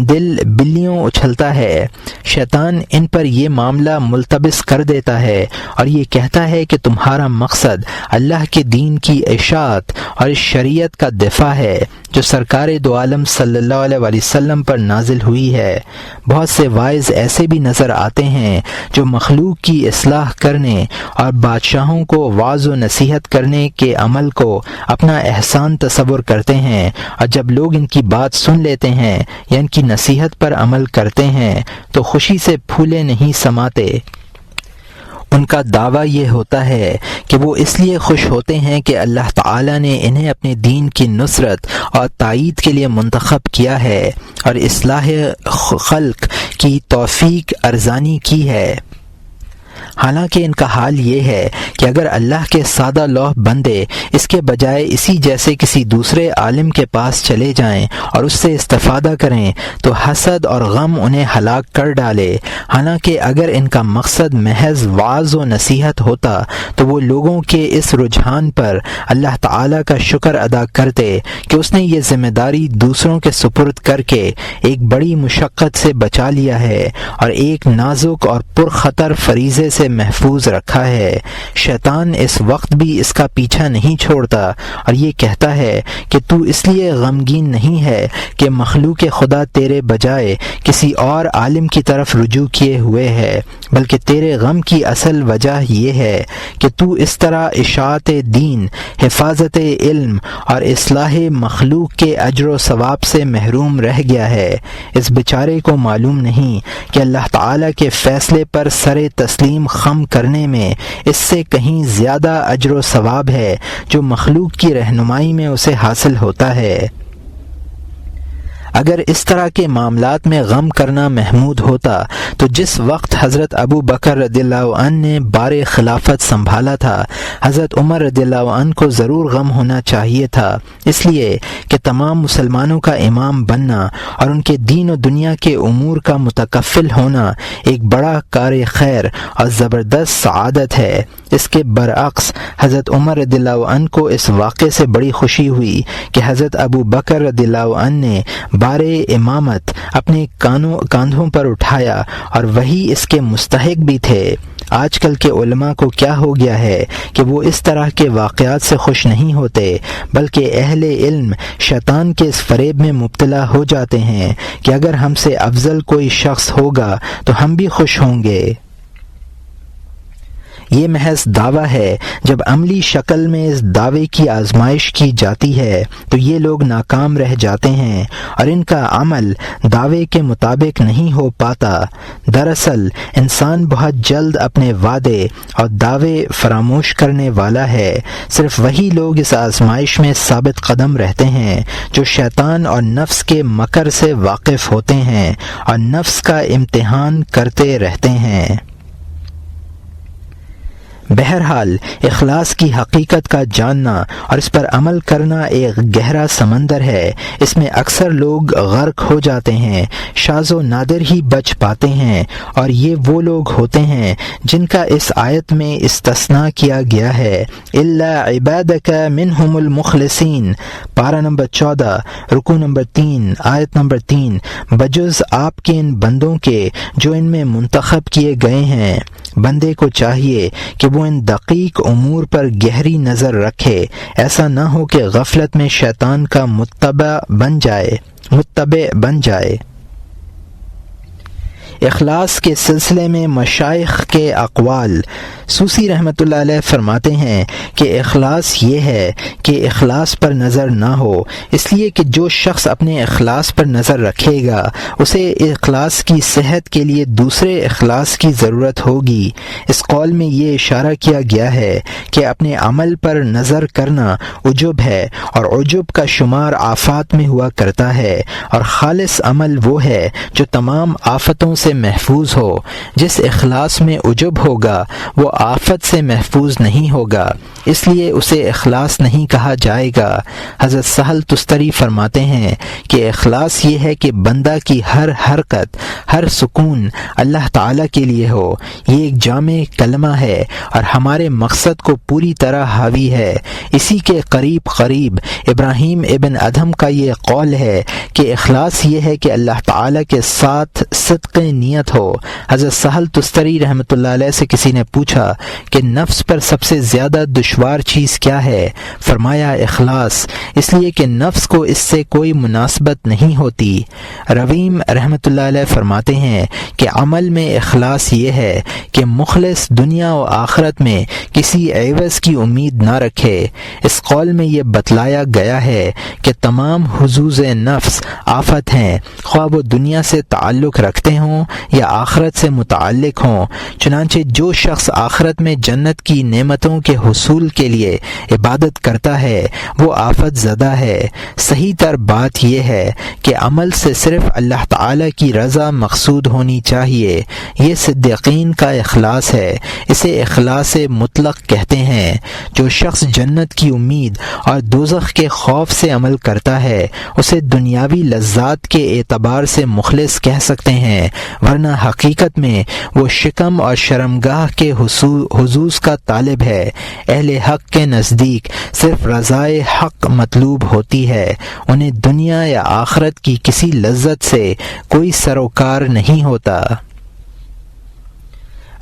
دل بلیوں اچھلتا ہے۔ شیطان ان پر یہ معاملہ ملتبس کر دیتا ہے اور یہ کہتا ہے کہ تمہارا مقصد اللہ کے دین کی اشاعت اور اس شریعت کا دفاع ہے جو سرکار دو عالم صلی اللہ علیہ وسلم پر نازل ہوئی ہے۔ بہت سے واعظ ایسے بھی نظر آتے ہیں جو مخلوق کی اصلاح کرنے اور بادشاہوں کو وعظ و نصیحت کرنے کے عمل کو اپنا احسان تصور کرتے ہیں، اور جب لوگ ان کی بات سن لیتے ہیں یا ان کی نصیحت پر عمل کرتے ہیں تو خوشی سے پھولے نہیں سماتے۔ ان کا دعویٰ یہ ہوتا ہے کہ وہ اس لیے خوش ہوتے ہیں کہ اللہ تعالیٰ نے انہیں اپنے دین کی نصرت اور تائید کے لیے منتخب کیا ہے اور اصلاح خلق کی توفیق ارزانی کی ہے۔ حالانکہ ان کا حال یہ ہے کہ اگر اللہ کے سادہ لوح بندے اس کے بجائے اسی جیسے کسی دوسرے عالم کے پاس چلے جائیں اور اس سے استفادہ کریں تو حسد اور غم انہیں ہلاک کر ڈالے۔ حالانکہ اگر ان کا مقصد محض وعظ و نصیحت ہوتا تو وہ لوگوں کے اس رجحان پر اللہ تعالیٰ کا شکر ادا کرتے کہ اس نے یہ ذمہ داری دوسروں کے سپرد کر کے ایک بڑی مشقت سے بچا لیا ہے اور ایک نازک اور پرخطر فریضے سے محفوظ رکھا ہے۔ شیطان اس وقت بھی اس کا پیچھا نہیں چھوڑتا اور یہ کہتا ہے کہ تو اس لیے غمگین نہیں ہے کہ مخلوق خدا تیرے بجائے کسی اور عالم کی طرف رجوع کیے ہوئے ہے، بلکہ تیرے غم کی اصل وجہ یہ ہے کہ تو اس طرح اشاعت دین، حفاظت علم اور اصلاح مخلوق کے اجر و ثواب سے محروم رہ گیا ہے۔ اس بیچارے کو معلوم نہیں کہ اللہ تعالیٰ کے فیصلے پر سر تسلیم خم کرنے میں اس سے کہیں زیادہ اجر و ثواب ہے جو مخلوق کی رہنمائی میں اسے حاصل ہوتا ہے۔ اگر اس طرح کے معاملات میں غم کرنا محمود ہوتا تو جس وقت حضرت ابو بکر رضی اللہ عنہ نے بار خلافت سنبھالا تھا، حضرت عمر رضی اللہ عنہ کو ضرور غم ہونا چاہیے تھا، اس لیے کہ تمام مسلمانوں کا امام بننا اور ان کے دین و دنیا کے امور کا متکفل ہونا ایک بڑا کار خیر اور زبردست سعادت ہے۔ اس کے برعکس حضرت عمر رضی اللہ عنہ کو اس واقعے سے بڑی خوشی ہوئی کہ حضرت ابو بکر رضی اللہ عنہ نے بار امامت اپنے کاندھوں پر اٹھایا اور وہی اس کے مستحق بھی تھے۔ آج کل کے علماء کو کیا ہو گیا ہے کہ وہ اس طرح کے واقعات سے خوش نہیں ہوتے، بلکہ اہل علم شیطان کے اس فریب میں مبتلا ہو جاتے ہیں کہ اگر ہم سے افضل کوئی شخص ہوگا تو ہم بھی خوش ہوں گے۔ یہ محض دعویٰ ہے۔ جب عملی شکل میں اس دعوے کی آزمائش کی جاتی ہے تو یہ لوگ ناکام رہ جاتے ہیں اور ان کا عمل دعوے کے مطابق نہیں ہو پاتا۔ دراصل انسان بہت جلد اپنے وعدے اور دعوے فراموش کرنے والا ہے۔ صرف وہی لوگ اس آزمائش میں ثابت قدم رہتے ہیں جو شیطان اور نفس کے مکر سے واقف ہوتے ہیں اور نفس کا امتحان کرتے رہتے ہیں۔ بہرحال اخلاص کی حقیقت کا جاننا اور اس پر عمل کرنا ایک گہرا سمندر ہے۔ اس میں اکثر لوگ غرق ہو جاتے ہیں، شاذ و نادر ہی بچ پاتے ہیں، اور یہ وہ لوگ ہوتے ہیں جن کا اس آیت میں استثناء کیا گیا ہے۔ الا عبادک منہم المخلصین، پارہ نمبر 14، رکوع نمبر 3، آیت نمبر 3، بجز آپ کے ان بندوں کے جو ان میں منتخب کیے گئے ہیں۔ بندے کو چاہیے کہ وہ ان دقیق امور پر گہری نظر رکھے، ایسا نہ ہو کہ غفلت میں شیطان کا متبع بن جائے۔ اخلاص کے سلسلے میں مشائخ کے اقوال۔ سوسی رحمۃ اللہ علیہ فرماتے ہیں کہ اخلاص یہ ہے کہ اخلاص پر نظر نہ ہو، اس لیے کہ جو شخص اپنے اخلاص پر نظر رکھے گا اسے اخلاص کی صحت کے لیے دوسرے اخلاص کی ضرورت ہوگی۔ اس قول میں یہ اشارہ کیا گیا ہے کہ اپنے عمل پر نظر کرنا عجب ہے، اور عجب کا شمار آفات میں ہوا کرتا ہے، اور خالص عمل وہ ہے جو تمام آفتوں سے محفوظ ہو۔ جس اخلاص میں عجب ہوگا وہ آفت سے محفوظ نہیں ہوگا، اس لیے اسے اخلاص نہیں کہا جائے گا۔ حضرت سہل تستری فرماتے ہیں کہ اخلاص یہ ہے کہ بندہ کی ہر حرکت، ہر سکون اللہ تعالیٰ کے لیے ہو۔ یہ ایک جامع کلمہ ہے اور ہمارے مقصد کو پوری طرح حاوی ہے۔ اسی کے قریب ابراہیم ابن ادھم کا یہ قول ہے کہ اخلاص یہ ہے کہ اللہ تعالیٰ کے ساتھ صدق نیت ہو۔ حضرت سہل تستری رحمۃ اللہ علیہ سے کسی نے پوچھا کہ نفس پر سب سے زیادہ دشوار چیز کیا ہے؟ فرمایا اخلاص، اس لیے کہ نفس کو اس سے کوئی مناسبت نہیں ہوتی۔ رویم رحمۃ اللہ علیہ فرماتے ہیں کہ عمل میں اخلاص یہ ہے کہ مخلص دنیا و آخرت میں کسی عوض کی امید نہ رکھے۔ اس قول میں یہ بتلایا گیا ہے کہ تمام حظوظ نفس آفت ہیں، خواہ وہ دنیا سے تعلق رکھتے ہوں یا آخرت سے متعلق ہوں۔ چنانچہ جو شخص آخرت میں جنت کی نعمتوں کے حصول کے لیے عبادت کرتا ہے وہ آفت زدہ ہے۔ صحیح تر بات یہ ہے کہ عمل سے صرف اللہ تعالی کی رضا مقصود ہونی چاہیے۔ یہ صدیقین کا اخلاص ہے، اسے اخلاص مطلق کہتے ہیں۔ جو شخص جنت کی امید اور دوزخ کے خوف سے عمل کرتا ہے اسے دنیاوی لذات کے اعتبار سے مخلص کہہ سکتے ہیں، ورنہ حقیقت میں وہ شکم اور شرمگاہ کے حظوظ کا طالب ہے۔ اہل حق کے نزدیک صرف رضائے حق مطلوب ہوتی ہے، انہیں دنیا یا آخرت کی کسی لذت سے کوئی سروکار نہیں ہوتا۔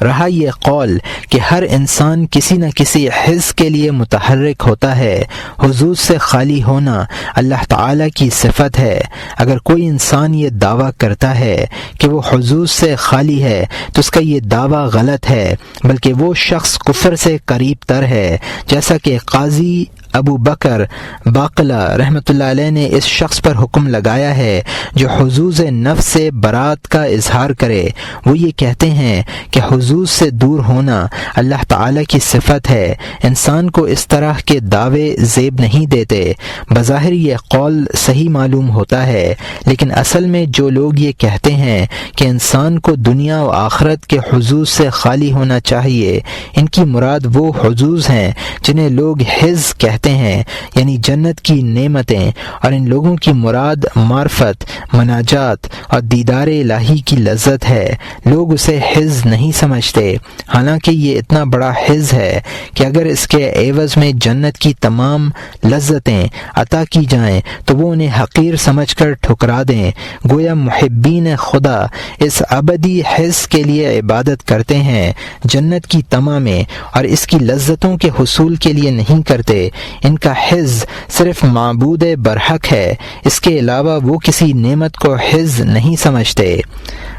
رہا یہ قول کہ ہر انسان کسی نہ کسی حس کے لیے متحرک ہوتا ہے، حظوظ سے خالی ہونا اللہ تعالیٰ کی صفت ہے۔ اگر کوئی انسان یہ دعویٰ کرتا ہے کہ وہ حظوظ سے خالی ہے تو اس کا یہ دعویٰ غلط ہے، بلکہ وہ شخص کفر سے قریب تر ہے، جیسا کہ قاضی ابو بکر باقلہ رحمۃ اللہ علیہ نے اس شخص پر حکم لگایا ہے جو حظوظ نفس سے برات کا اظہار کرے۔ وہ یہ کہتے ہیں کہ حظوظ سے دور ہونا اللہ تعالیٰ کی صفت ہے۔ انسان کو اس طرح کے دعوے زیب نہیں دیتے۔ بظاہر یہ قول صحیح معلوم ہوتا ہے، لیکن اصل میں جو لوگ یہ کہتے ہیں کہ انسان کو دنیا و آخرت کے حظوظ سے خالی ہونا چاہیے، ان کی مراد وہ حظوظ ہیں جنہیں لوگ حظ کہتے ہیں، یعنی جنت کی نعمتیں، اور ان لوگوں کی مراد معرفت، مناجات اور دیدار الہی کی لذت ہے۔ لوگ اسے حظ نہیں سمجھتے، حالانکہ یہ اتنا بڑا حظ ہے کہ اگر اس کے عوض میں جنت کی تمام لذتیں عطا کی جائیں تو وہ انہیں حقیر سمجھ کر ٹھکرا دیں۔ گویا محبین خدا اس ابدی حظ کے لیے عبادت کرتے ہیں، جنت کی تمامیں اور اس کی لذتوں کے حصول کے لیے نہیں کرتے۔ ان کا حظ صرف معبود برحق ہے، اس کے علاوہ وہ کسی نعمت کو حظ نہیں سمجھتے۔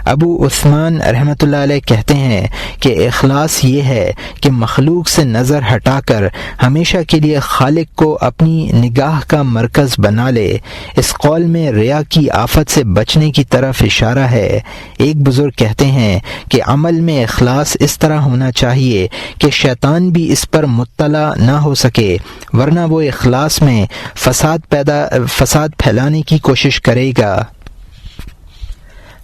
ابو عثمان رحمۃ اللہ علیہ کہتے ہیں کہ اخلاص یہ ہے کہ مخلوق سے نظر ہٹا کر ہمیشہ کے لیے خالق کو اپنی نگاہ کا مرکز بنا لے۔ اس قول میں ریا کی آفت سے بچنے کی طرف اشارہ ہے۔ ایک بزرگ کہتے ہیں کہ عمل میں اخلاص اس طرح ہونا چاہیے کہ شیطان بھی اس پر مطلع نہ ہو سکے، ورنہ وہ اخلاص میں فساد پھیلانے کی کوشش کرے گا۔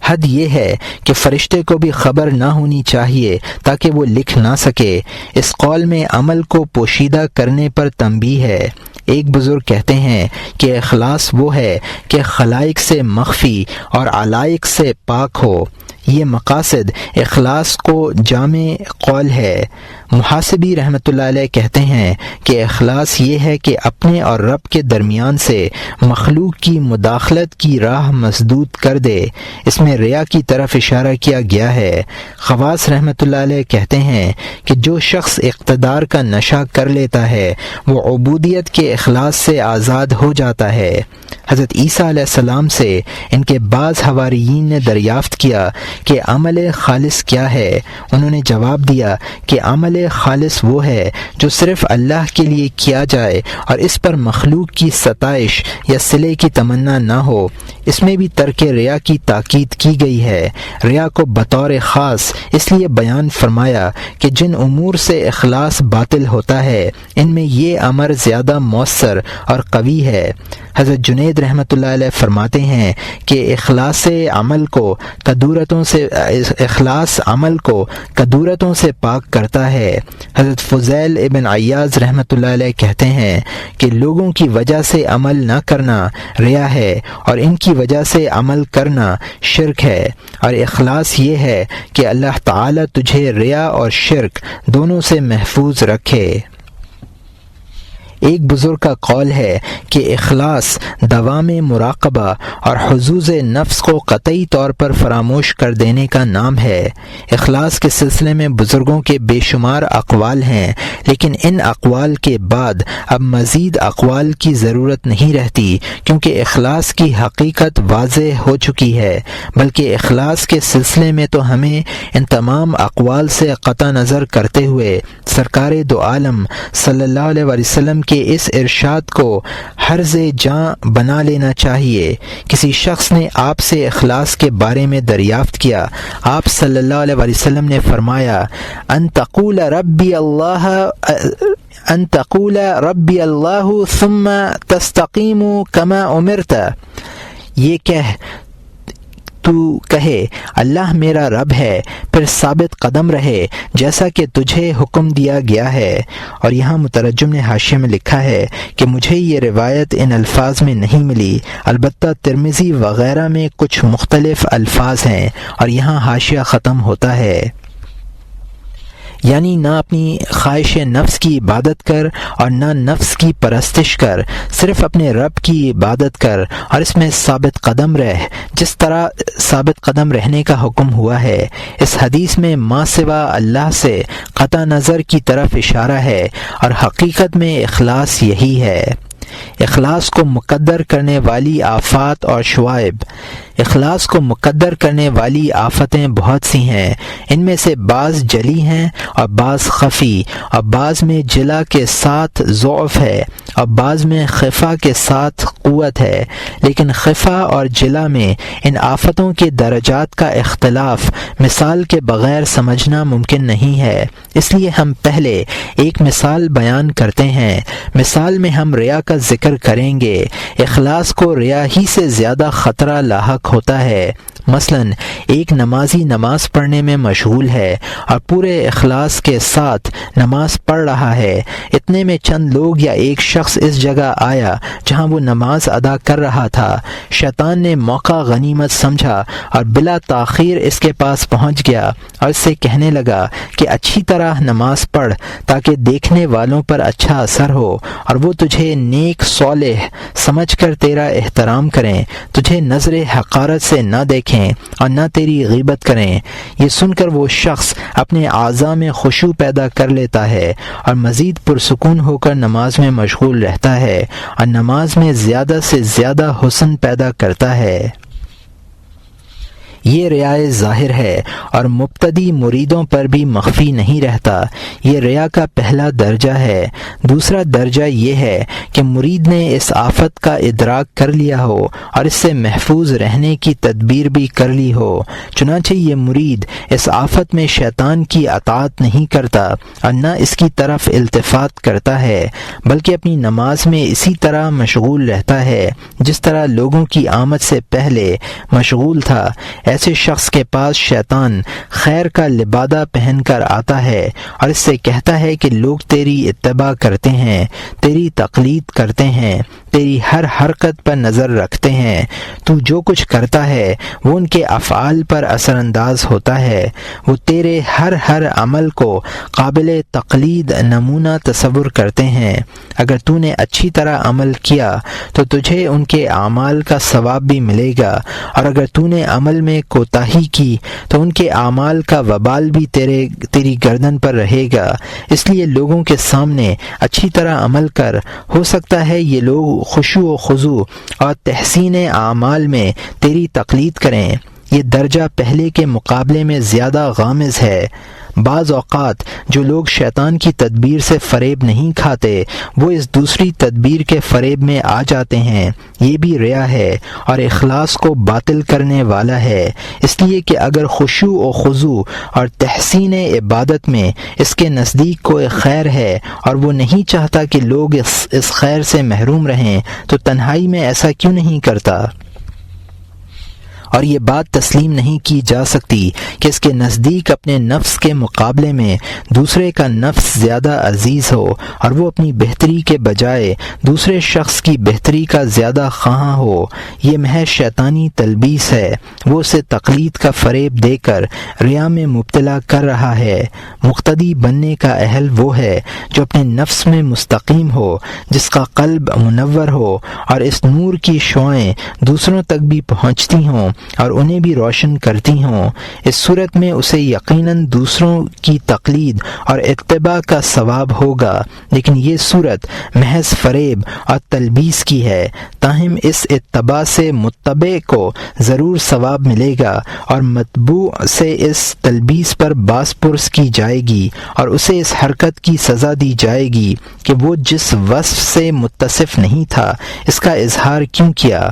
حد یہ ہے کہ فرشتے کو بھی خبر نہ ہونی چاہیے تاکہ وہ لکھ نہ سکے۔ اس قول میں عمل کو پوشیدہ کرنے پر تنبیہ ہے۔ ایک بزرگ کہتے ہیں کہ اخلاص وہ ہے کہ خلائق سے مخفی اور علائق سے پاک ہو۔ یہ مقاصد اخلاص کو جامع قول ہے۔ محاسبی رحمۃ اللہ علیہ کہتے ہیں کہ اخلاص یہ ہے کہ اپنے اور رب کے درمیان سے مخلوق کی مداخلت کی راہ مسدود کر دے۔ اس میں ریا کی طرف اشارہ کیا گیا ہے۔ خواص رحمۃ اللہ علیہ کہتے ہیں کہ جو شخص اقتدار کا نشہ کر لیتا ہے وہ عبودیت کے اخلاص سے آزاد ہو جاتا ہے۔ حضرت عیسیٰ علیہ السلام سے ان کے بعض حواریین نے دریافت کیا کہ عمل خالص کیا ہے؟ انہوں نے جواب دیا کہ عمل خالص وہ ہے جو صرف اللہ کے لیے کیا جائے اور اس پر مخلوق کی ستائش یا صلے کی تمنا نہ ہو۔ اس میں بھی ترک ریا کی تاکید کی گئی ہے۔ ریا کو بطور خاص اس لیے بیان فرمایا کہ جن امور سے اخلاص باطل ہوتا ہے ان میں یہ امر زیادہ مؤثر اور قوی ہے۔ حضرت جنید رحمۃ اللہ علیہ فرماتے ہیں کہ اخلاص عمل کو کدورتوں سے پاک کرتا ہے۔ حضرت فضیل ابن عیاض رحمۃ اللہ علیہ کہتے ہیں کہ لوگوں کی وجہ سے عمل نہ کرنا ریا ہے اور ان کی وجہ سے عمل کرنا شرک ہے، اور اخلاص یہ ہے کہ اللہ تعالی تجھے ریا اور شرک دونوں سے محفوظ رکھے۔ ایک بزرگ کا قول ہے کہ اخلاص دوام مراقبہ اور حظوظ نفس کو قطعی طور پر فراموش کر دینے کا نام ہے۔ اخلاص کے سلسلے میں بزرگوں کے بے شمار اقوال ہیں، لیکن ان اقوال کے بعد اب مزید اقوال کی ضرورت نہیں رہتی، کیونکہ اخلاص کی حقیقت واضح ہو چکی ہے۔ بلکہ اخلاص کے سلسلے میں تو ہمیں ان تمام اقوال سے قطع نظر کرتے ہوئے سرکار دو عالم صلی اللہ علیہ وسلم کے اس ارشاد کو حرز جاں بنا لینا چاہیے۔ کسی شخص نے آپ سے اخلاص کے بارے میں دریافت کیا، آپ صلی اللہ علیہ وسلم نے فرمایا ان تقول ربی اللہ ثم تستقیم کما امرت، یہ تو کہے اللہ میرا رب ہے، پھر ثابت قدم رہے جیسا کہ تجھے حکم دیا گیا ہے۔ اور یہاں مترجم نے حاشیے میں لکھا ہے کہ مجھے یہ روایت ان الفاظ میں نہیں ملی، البتہ ترمذی وغیرہ میں کچھ مختلف الفاظ ہیں، اور یہاں حاشیہ ختم ہوتا ہے۔ یعنی نہ اپنی خواہش نفس کی عبادت کر اور نہ نفس کی پرستش کر، صرف اپنے رب کی عبادت کر اور اس میں ثابت قدم رہ، جس طرح ثابت قدم رہنے کا حکم ہوا ہے۔ اس حدیث میں ما سوا اللہ سے قطع نظر کی طرف اشارہ ہے، اور حقیقت میں اخلاص یہی ہے۔ اخلاص کو مقدر کرنے والی آفات اور شوائب۔ اخلاص کو مقدر کرنے والی آفتیں بہت سی ہیں، ان میں سے بعض جلی ہیں اور بعض خفی، اور بعض میں جلا کے ساتھ ضعف ہے اور بعض میں خفا کے ساتھ قوت ہے، لیکن خفا اور جلا میں ان آفتوں کے درجات کا اختلاف مثال کے بغیر سمجھنا ممکن نہیں ہے۔ اس لیے ہم پہلے ایک مثال بیان کرتے ہیں۔ مثال میں ہم ریا کا ذکر کریں گے۔ اخلاص کو ریا ہی سے زیادہ خطرہ لاحق ہوتا ہے۔ مثلا ایک نمازی نماز پڑھنے میں مشغول ہے اور پورے اخلاص کے ساتھ نماز پڑھ رہا ہے، اتنے میں چند لوگ یا ایک شخص اس جگہ آیا جہاں وہ نماز ادا کر رہا تھا۔ شیطان نے موقع غنیمت سمجھا اور بلا تاخیر اس کے پاس پہنچ گیا اور اس سے کہنے لگا کہ اچھی طرح نماز پڑھ تاکہ دیکھنے والوں پر اچھا اثر ہو اور وہ تجھے نیک صالح سمجھ کر تیرا احترام کریں، تجھے نظر حقارت سے نہ دیکھیں اور نہ تیری غیبت کریں۔ یہ سن کر وہ شخص اپنے اعضاء میں خشوع پیدا کر لیتا ہے اور مزید پرسکون ہو کر نماز میں مشغول رہتا ہے اور نماز میں زیادہ سے زیادہ حسن پیدا کرتا ہے۔ یہ ریا ظاہر ہے اور مبتدی مریدوں پر بھی مخفی نہیں رہتا۔ یہ ریا کا پہلا درجہ ہے۔ دوسرا درجہ یہ ہے کہ مرید نے اس آفت کا ادراک کر لیا ہو اور اس سے محفوظ رہنے کی تدبیر بھی کر لی ہو۔ چنانچہ یہ مرید اس آفت میں شیطان کی اطاعت نہیں کرتا اور نہ اس کی طرف التفات کرتا ہے، بلکہ اپنی نماز میں اسی طرح مشغول رہتا ہے جس طرح لوگوں کی آمد سے پہلے مشغول تھا۔ ایسے شخص کے پاس شیطان خیر کا لبادہ پہن کر آتا ہے اور اس سے کہتا ہے کہ لوگ تیری اتباع کرتے ہیں، تیری تقلید کرتے ہیں، تیری ہر حرکت پر نظر رکھتے ہیں، تو جو کچھ کرتا ہے وہ ان کے افعال پر اثر انداز ہوتا ہے، وہ تیرے ہر عمل کو قابل تقلید نمونہ تصور کرتے ہیں۔ اگر تو نے اچھی طرح عمل کیا تو تجھے ان کے اعمال کا ثواب بھی ملے گا، اور اگر تو نے عمل میں کوتاہی کی تو ان کے اعمال کا وبال بھی تیری گردن پر رہے گا۔ اس لیے لوگوں کے سامنے اچھی طرح عمل کر، ہو سکتا ہے یہ لوگ خشوع و خضوع اور تحسین اعمال میں تیری تقلید کریں۔ یہ درجہ پہلے کے مقابلے میں زیادہ غامض ہے۔ بعض اوقات جو لوگ شیطان کی تدبیر سے فریب نہیں کھاتے وہ اس دوسری تدبیر کے فریب میں آ جاتے ہیں۔ یہ بھی ریا ہے اور اخلاص کو باطل کرنے والا ہے، اس لیے کہ اگر خشوع و خضوع اور تحسین عبادت میں اس کے نزدیک کوئی خیر ہے اور وہ نہیں چاہتا کہ لوگ اس خیر سے محروم رہیں تو تنہائی میں ایسا کیوں نہیں کرتا؟ اور یہ بات تسلیم نہیں کی جا سکتی کہ اس کے نزدیک اپنے نفس کے مقابلے میں دوسرے کا نفس زیادہ عزیز ہو اور وہ اپنی بہتری کے بجائے دوسرے شخص کی بہتری کا زیادہ خواہاں ہو۔ یہ محض شیطانی تلبیس ہے، وہ اسے تقلید کا فریب دے کر ریا میں مبتلا کر رہا ہے۔ مقتدی بننے کا اہل وہ ہے جو اپنے نفس میں مستقیم ہو، جس کا قلب منور ہو اور اس نور کی شعاعیں دوسروں تک بھی پہنچتی ہوں اور انہیں بھی روشن کرتی ہوں۔ اس صورت میں اسے یقیناً دوسروں کی تقلید اور اتباع کا ثواب ہوگا، لیکن یہ صورت محض فریب اور تلبیس کی ہے۔ تاہم اس اتباع سے متبع کو ضرور ثواب ملے گا اور متبوع سے اس تلبیس پر باس پرس کی جائے گی اور اسے اس حرکت کی سزا دی جائے گی کہ وہ جس وصف سے متصف نہیں تھا اس کا اظہار کیوں کیا۔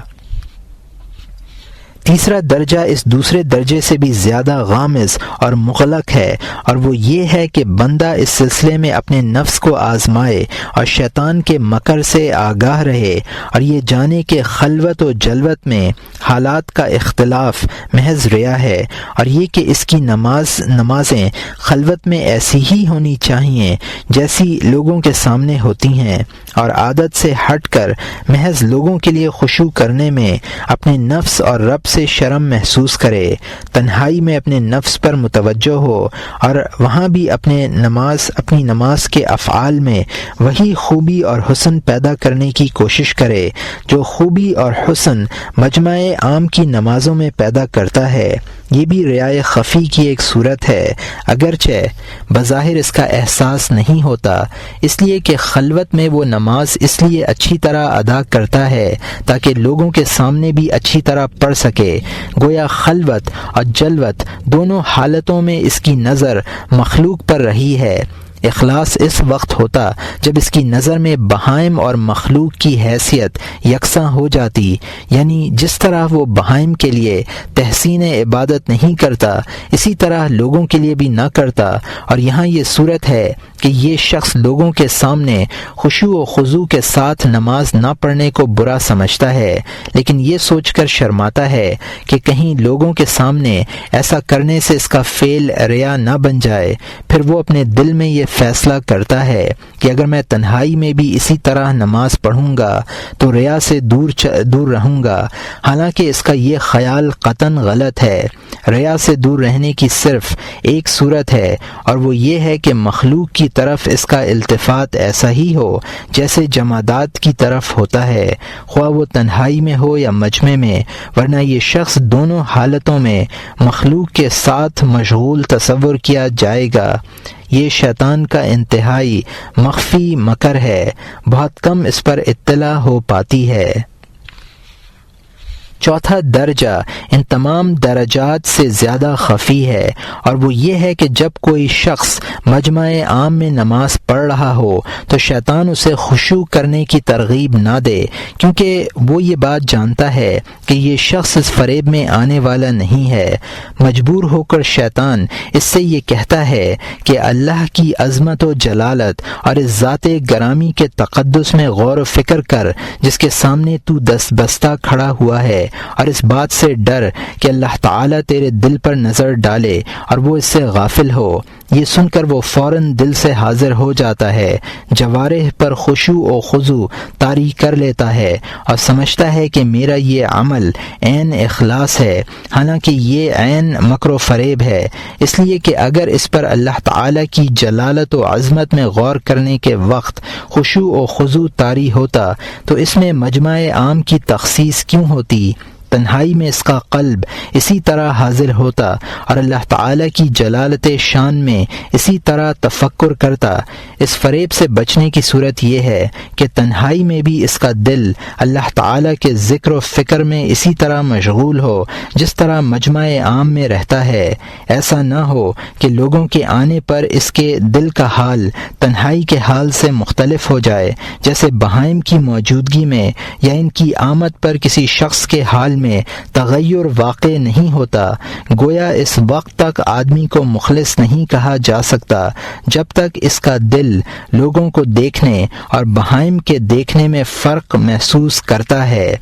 تیسرا درجہ اس دوسرے درجے سے بھی زیادہ غامض اور مغلق ہے، اور وہ یہ ہے کہ بندہ اس سلسلے میں اپنے نفس کو آزمائے اور شیطان کے مکر سے آگاہ رہے اور یہ جانے کہ خلوت و جلوت میں حالات کا اختلاف محض ریا ہے، اور یہ کہ اس کی نمازیں خلوت میں ایسی ہی ہونی چاہیے جیسی لوگوں کے سامنے ہوتی ہیں، اور عادت سے ہٹ کر محض لوگوں کے لیے خشوع کرنے میں اپنے نفس اور رب سے شرم محسوس کرے، تنہائی میں اپنے نفس پر متوجہ ہو اور وہاں بھی اپنی نماز کے افعال میں وہی خوبی اور حسن پیدا کرنے کی کوشش کرے جو خوبی اور حسن مجمع عام کی نمازوں میں پیدا کرتا ہے۔ یہ بھی ریائے خفی کی ایک صورت ہے، اگرچہ بظاہر اس کا احساس نہیں ہوتا، اس لیے کہ خلوت میں وہ نماز اس لیے اچھی طرح ادا کرتا ہے تاکہ لوگوں کے سامنے بھی اچھی طرح پڑھ سکے۔ گویا خلوت اور جلوت دونوں حالتوں میں اس کی نظر مخلوق پر رہی ہے۔ اخلاص اس وقت ہوتا جب اس کی نظر میں بہائم اور مخلوق کی حیثیت یکساں ہو جاتی، یعنی جس طرح وہ بہائم کے لیے تحسین عبادت نہیں کرتا اسی طرح لوگوں کے لیے بھی نہ کرتا، اور یہاں یہ صورت ہے کہ یہ شخص لوگوں کے سامنے خشوع و خضوع کے ساتھ نماز نہ پڑھنے کو برا سمجھتا ہے، لیکن یہ سوچ کر شرماتا ہے کہ کہیں لوگوں کے سامنے ایسا کرنے سے اس کا فعل ریا نہ بن جائے۔ پھر وہ اپنے دل میں یہ فیصلہ کرتا ہے کہ اگر میں تنہائی میں بھی اسی طرح نماز پڑھوں گا تو ریا سے دور رہوں گا، حالانکہ اس کا یہ خیال قطعاً غلط ہے۔ ریا سے دور رہنے کی صرف ایک صورت ہے، اور وہ یہ ہے کہ مخلوق کی طرف اس کا التفات ایسا ہی ہو جیسے جمادات کی طرف ہوتا ہے، خواہ وہ تنہائی میں ہو یا مجمع میں، ورنہ یہ شخص دونوں حالتوں میں مخلوق کے ساتھ مشغول تصور کیا جائے گا۔ یہ شیطان کا انتہائی مخفی مکر ہے، بہت کم اس پر اطلاع ہو پاتی ہے۔ چوتھا درجہ ان تمام درجات سے زیادہ خفی ہے، اور وہ یہ ہے کہ جب کوئی شخص مجمع عام میں نماز پڑھ رہا ہو تو شیطان اسے خشوع کرنے کی ترغیب نہ دے، کیونکہ وہ یہ بات جانتا ہے کہ یہ شخص اس فریب میں آنے والا نہیں ہے۔ مجبور ہو کر شیطان اس سے یہ کہتا ہے کہ اللہ کی عظمت و جلالت اور اس ذات گرامی کے تقدس میں غور و فکر کر جس کے سامنے تو دست بستہ کھڑا ہوا ہے، اور اس بات سے ڈر کہ اللہ تعالیٰ تیرے دل پر نظر ڈالے اور وہ اس سے غافل ہو۔ یہ سن کر وہ فوراً دل سے حاضر ہو جاتا ہے، جوارح پر خشوع و خضوع طاری کر لیتا ہے اور سمجھتا ہے کہ میرا یہ عمل عین اخلاص ہے، حالانکہ یہ عین مکر و فریب ہے، اس لیے کہ اگر اس پر اللہ تعالیٰ کی جلالت و عظمت میں غور کرنے کے وقت خشوع و خضوع طاری ہوتا تو اس میں مجمع عام کی تخصیص کیوں ہوتی؟ تنہائی میں اس کا قلب اسی طرح حاضر ہوتا اور اللہ تعالیٰ کی جلالت شان میں اسی طرح تفکر کرتا۔ اس فریب سے بچنے کی صورت یہ ہے کہ تنہائی میں بھی اس کا دل اللہ تعالیٰ کے ذکر و فکر میں اسی طرح مشغول ہو جس طرح مجمع عام میں رہتا ہے۔ ایسا نہ ہو کہ لوگوں کے آنے پر اس کے دل کا حال تنہائی کے حال سے مختلف ہو جائے، جیسے بہائم کی موجودگی میں یا ان کی آمد پر کسی شخص کے حال میں تغیر واقع نہیں ہوتا۔ گویا اس وقت تک آدمی کو مخلص نہیں کہا جا سکتا جب تک اس کا دل لوگوں کو دیکھنے اور بہائم کے دیکھنے میں فرق محسوس کرتا ہے۔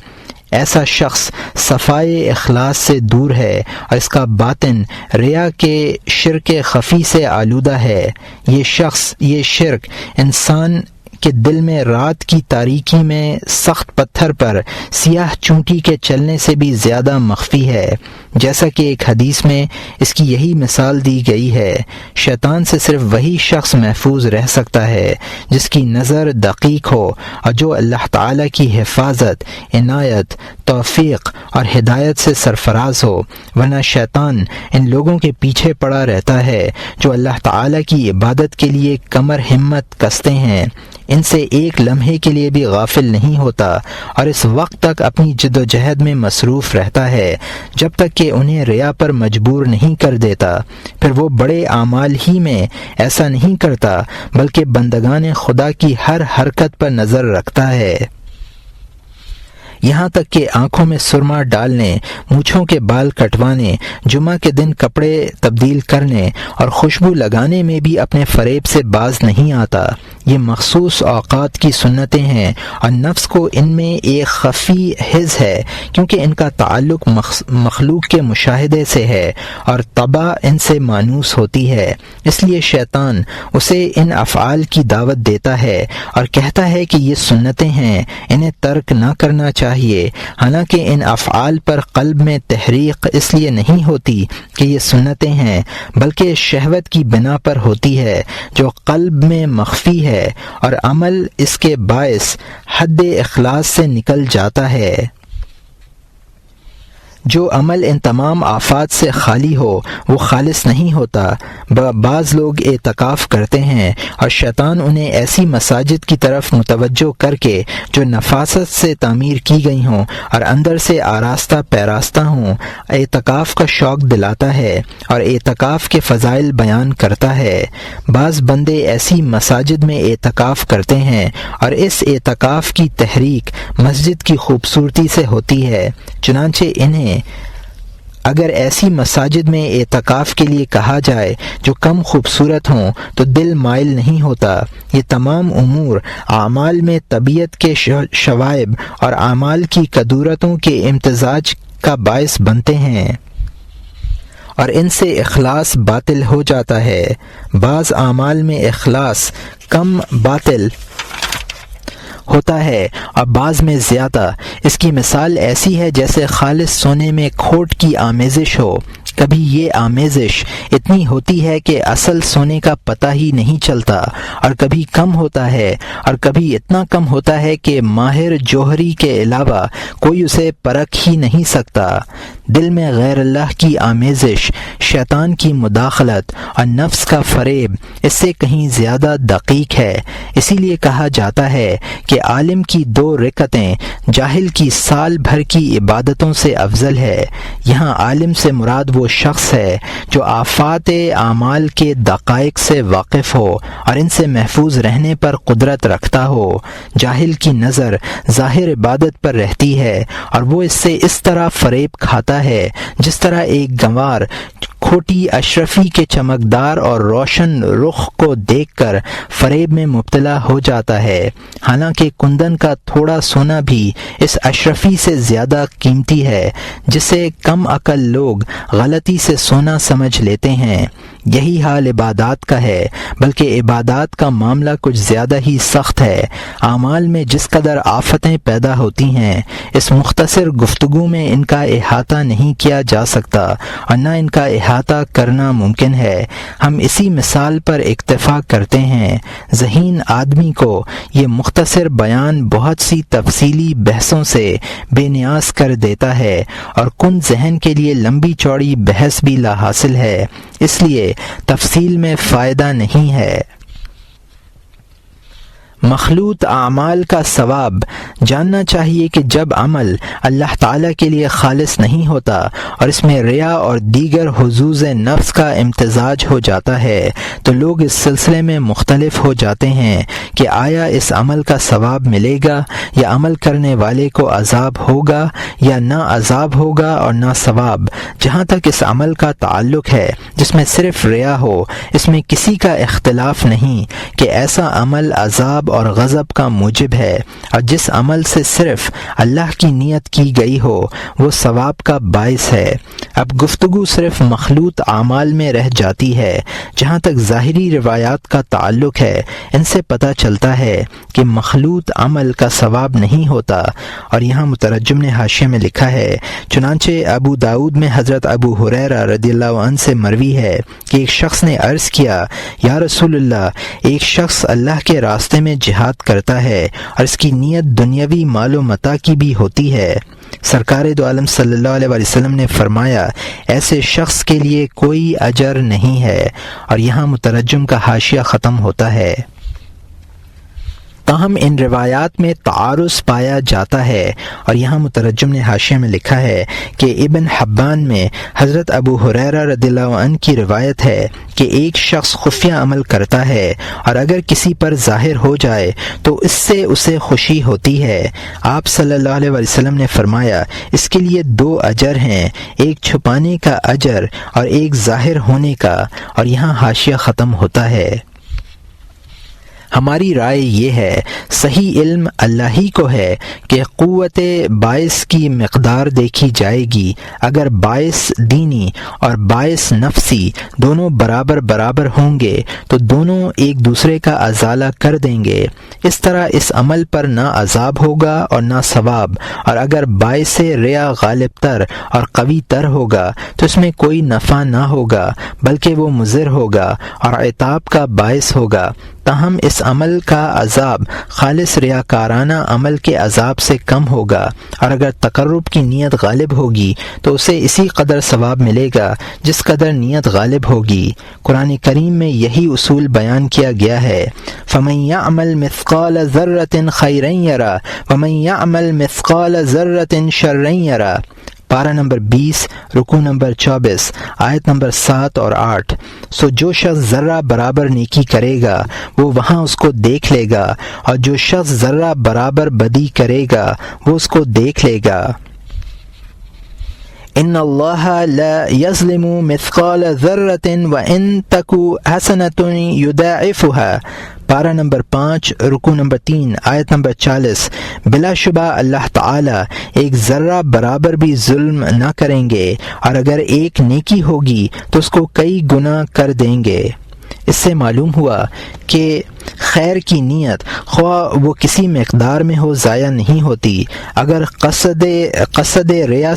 ایسا شخص صفائے اخلاص سے دور ہے اور اس کا باطن ریا کے شرک خفی سے آلودہ ہے۔ یہ شرک انسان کہ دل میں رات کی تاریکی میں سخت پتھر پر سیاہ چونٹی کے چلنے سے بھی زیادہ مخفی ہے، جیسا کہ ایک حدیث میں اس کی یہی مثال دی گئی ہے۔ شیطان سے صرف وہی شخص محفوظ رہ سکتا ہے جس کی نظر دقیق ہو اور جو اللہ تعالیٰ کی حفاظت، عنایت، توفیق اور ہدایت سے سرفراز ہو، ورنہ شیطان ان لوگوں کے پیچھے پڑا رہتا ہے جو اللہ تعالیٰ کی عبادت کے لیے کمر ہمت کستے ہیں، ان سے ایک لمحے کے لیے بھی غافل نہیں ہوتا اور اس وقت تک اپنی جد و جہد میں مصروف رہتا ہے جب تک کہ انہیں ریا پر مجبور نہیں کر دیتا۔ پھر وہ بڑے اعمال ہی میں ایسا نہیں کرتا بلکہ بندگان خدا کی ہر حرکت پر نظر رکھتا ہے، یہاں تک کہ آنکھوں میں سرما ڈالنے، مونچھوں کے بال کٹوانے، جمعہ کے دن کپڑے تبدیل کرنے اور خوشبو لگانے میں بھی اپنے فریب سے باز نہیں آتا۔ یہ مخصوص اوقات کی سنتیں ہیں اور نفس کو ان میں ایک خفی حس ہے کیونکہ ان کا تعلق مخلوق کے مشاہدے سے ہے اور طبع ان سے مانوس ہوتی ہے، اس لیے شیطان اسے ان افعال کی دعوت دیتا ہے اور کہتا ہے کہ یہ سنتیں ہیں، انہیں ترک نہ کرنا چاہیے، حالانکہ ان افعال پر قلب میں تحریک اس لیے نہیں ہوتی کہ یہ سنتیں ہیں بلکہ شہوت کی بنا پر ہوتی ہے جو قلب میں مخفی ہے اور عمل اس کے باعث حد اخلاص سے نکل جاتا ہے۔ جو عمل ان تمام آفات سے خالی ہو وہ خالص نہیں ہوتا۔ بعض لوگ اعتکاف کرتے ہیں اور شیطان انہیں ایسی مساجد کی طرف متوجہ کر کے جو نفاست سے تعمیر کی گئی ہوں اور اندر سے آراستہ پیراستہ ہوں اعتکاف کا شوق دلاتا ہے اور اعتکاف کے فضائل بیان کرتا ہے۔ بعض بندے ایسی مساجد میں اعتکاف کرتے ہیں اور اس اعتکاف کی تحریک مسجد کی خوبصورتی سے ہوتی ہے، چنانچہ انہیں اگر ایسی مساجد میں اعتکاف کے لیے کہا جائے جو کم خوبصورت ہوں تو دل مائل نہیں ہوتا۔ یہ تمام امور اعمال میں طبیعت کے شوائب اور اعمال کی قدورتوں کے امتزاج کا باعث بنتے ہیں اور ان سے اخلاص باطل ہو جاتا ہے۔ بعض اعمال میں اخلاص کم باطل ہوتا ہے اور بعض میں زیادہ۔ اس کی مثال ایسی ہے جیسے خالص سونے میں کھوٹ کی آمیزش ہو۔ کبھی یہ آمیزش اتنی ہوتی ہے کہ اصل سونے کا پتہ ہی نہیں چلتا اور کبھی کم ہوتا ہے اور کبھی اتنا کم ہوتا ہے کہ ماہر جوہری کے علاوہ کوئی اسے پرکھ ہی نہیں سکتا۔ دل میں غیر اللہ کی آمیزش، شیطان کی مداخلت اور نفس کا فریب اس سے کہیں زیادہ دقیق ہے۔ اسی لیے کہا جاتا ہے کہ عالم کی 2 رکعتیں جاہل کی سال بھر کی عبادتوں سے افضل ہے۔ یہاں عالم سے مراد وہ شخص ہے جو آفات اعمال کے دقائق سے واقف ہو اور ان سے محفوظ رہنے پر قدرت رکھتا ہو۔ جاہل کی نظر ظاہر عبادت پر رہتی ہے اور وہ اس سے اس طرح فریب کھاتا ہے جس طرح ایک گنوار کھوٹی اشرفی کے چمکدار اور روشن رخ کو دیکھ کر فریب میں مبتلا ہو جاتا ہے، حالانکہ کندن کا تھوڑا سونا بھی اس اشرفی سے زیادہ قیمتی ہے جسے کم عقل لوگ غلطی سے سونا سمجھ لیتے ہیں۔ یہی حال عبادات کا ہے، بلکہ عبادات کا معاملہ کچھ زیادہ ہی سخت ہے۔ اعمال میں جس قدر آفتیں پیدا ہوتی ہیں اس مختصر گفتگو میں ان کا احاطہ نہیں کیا جا سکتا اور نہ ان کا احاطہ کرنا ممکن ہے۔ ہم اسی مثال پر اکتفا کرتے ہیں۔ ذہین آدمی کو یہ مختصر بیان بہت سی تفصیلی بحثوں سے بے نیاز کر دیتا ہے اور کن ذہن کے لیے لمبی چوڑی بحث بھی لا حاصل ہے، اس لیے تفصیل میں فائدہ نہیں ہے۔ مخلوط اعمال کا ثواب جاننا چاہیے کہ جب عمل اللہ تعالیٰ کے لیے خالص نہیں ہوتا اور اس میں ریا اور دیگر حظوظ نفس کا امتزاج ہو جاتا ہے تو لوگ اس سلسلے میں مختلف ہو جاتے ہیں کہ آیا اس عمل کا ثواب ملے گا یا عمل کرنے والے کو عذاب ہوگا یا نہ عذاب ہوگا اور نہ ثواب۔ جہاں تک اس عمل کا تعلق ہے جس میں صرف ریا ہو، اس میں کسی کا اختلاف نہیں کہ ایسا عمل عذاب اور غضب کا موجب ہے، اور جس عمل سے صرف اللہ کی نیت کی گئی ہو وہ ثواب کا باعث ہے۔ اب گفتگو صرف مخلوط اعمال میں رہ جاتی ہے۔ جہاں تک ظاہری روایات کا تعلق ہے، ان سے پتہ چلتا ہے کہ مخلوط عمل کا ثواب نہیں ہوتا، اور یہاں مترجم نے حاشیے میں لکھا ہے، چنانچہ ابو داؤد میں حضرت ابو ہریرہ رضی اللہ عنہ سے مروی ہے کہ ایک شخص نے عرض کیا، یا رسول اللہ، ایک شخص اللہ کے راستے میں جہاد کرتا ہے اور اس کی نیت دنیاوی مال و متاع کی بھی ہوتی ہے۔ سرکار دو عالم صلی اللہ علیہ وسلم نے فرمایا، ایسے شخص کے لیے کوئی اجر نہیں ہے، اور یہاں مترجم کا حاشیہ ختم ہوتا ہے۔ تاہم ان روایات میں تعارض پایا جاتا ہے، اور یہاں مترجم نے حاشیے میں لکھا ہے کہ ابن حبان میں حضرت ابو ہریرہ رضی اللہ عنہ کی روایت ہے کہ ایک شخص خفیہ عمل کرتا ہے اور اگر کسی پر ظاہر ہو جائے تو اس سے اسے خوشی ہوتی ہے۔ آپ صلی اللہ علیہ وسلم نے فرمایا، اس کے لیے 2 اجر ہیں، ایک چھپانے کا اجر اور ایک ظاہر ہونے کا، اور یہاں حاشیہ ختم ہوتا ہے۔ ہماری رائے یہ ہے، صحیح علم اللہ ہی کو ہے کہ قوت باعث کی مقدار دیکھی جائے گی۔ اگر باعث دینی اور باعث نفسی دونوں برابر ہوں گے تو دونوں ایک دوسرے کا ازالہ کر دیں گے، اس طرح اس عمل پر نہ عذاب ہوگا اور نہ ثواب، اور اگر باعث ریا غالب تر اور قوی تر ہوگا تو اس میں کوئی نفع نہ ہوگا بلکہ وہ مضر ہوگا اور عتاب کا باعث ہوگا۔ تاہم اس عمل کا عذاب خالص ریاکارانہ عمل کے عذاب سے کم ہوگا، اور اگر تقرب کی نیت غالب ہوگی تو اسے اسی قدر ثواب ملے گا جس قدر نیت غالب ہوگی۔ قرآن کریم میں یہی اصول بیان کیا گیا ہے، فَمَن يَعْمَلْ مِثْقَالَ ذَرَّةٍ خَيْرًا يَرَهُ وَمَن يَعْمَلْ مِثْقَالَ ذَرَّةٍ شَرًّا يَرَهُ۔ پارہ نمبر 20، رکوع نمبر 24، آیت نمبر 7 اور 8۔ سو جو شخص ذرہ برابر نیکی کرے گا وہ وہاں اس کو دیکھ لے گا، اور جو شخص ذرہ برابر بدی کرے گا وہ اس کو دیکھ لے گا۔ ان اللہ لا یظلم مثقال ذرۃ وان تک حسنۃ یضاعفها۔ پارہ نمبر 5، رکوع نمبر 3، آیت نمبر 40۔ بلا شبہ اللہ تعالی ایک ذرہ برابر بھی ظلم نہ کریں گے، اور اگر ایک نیکی ہوگی تو اس کو کئی گنا کر دیں گے۔ اس سے معلوم ہوا کہ خیر کی نیت خواہ وہ کسی مقدار میں ہو ضائع نہیں ہوتی۔ اگر قصد ریا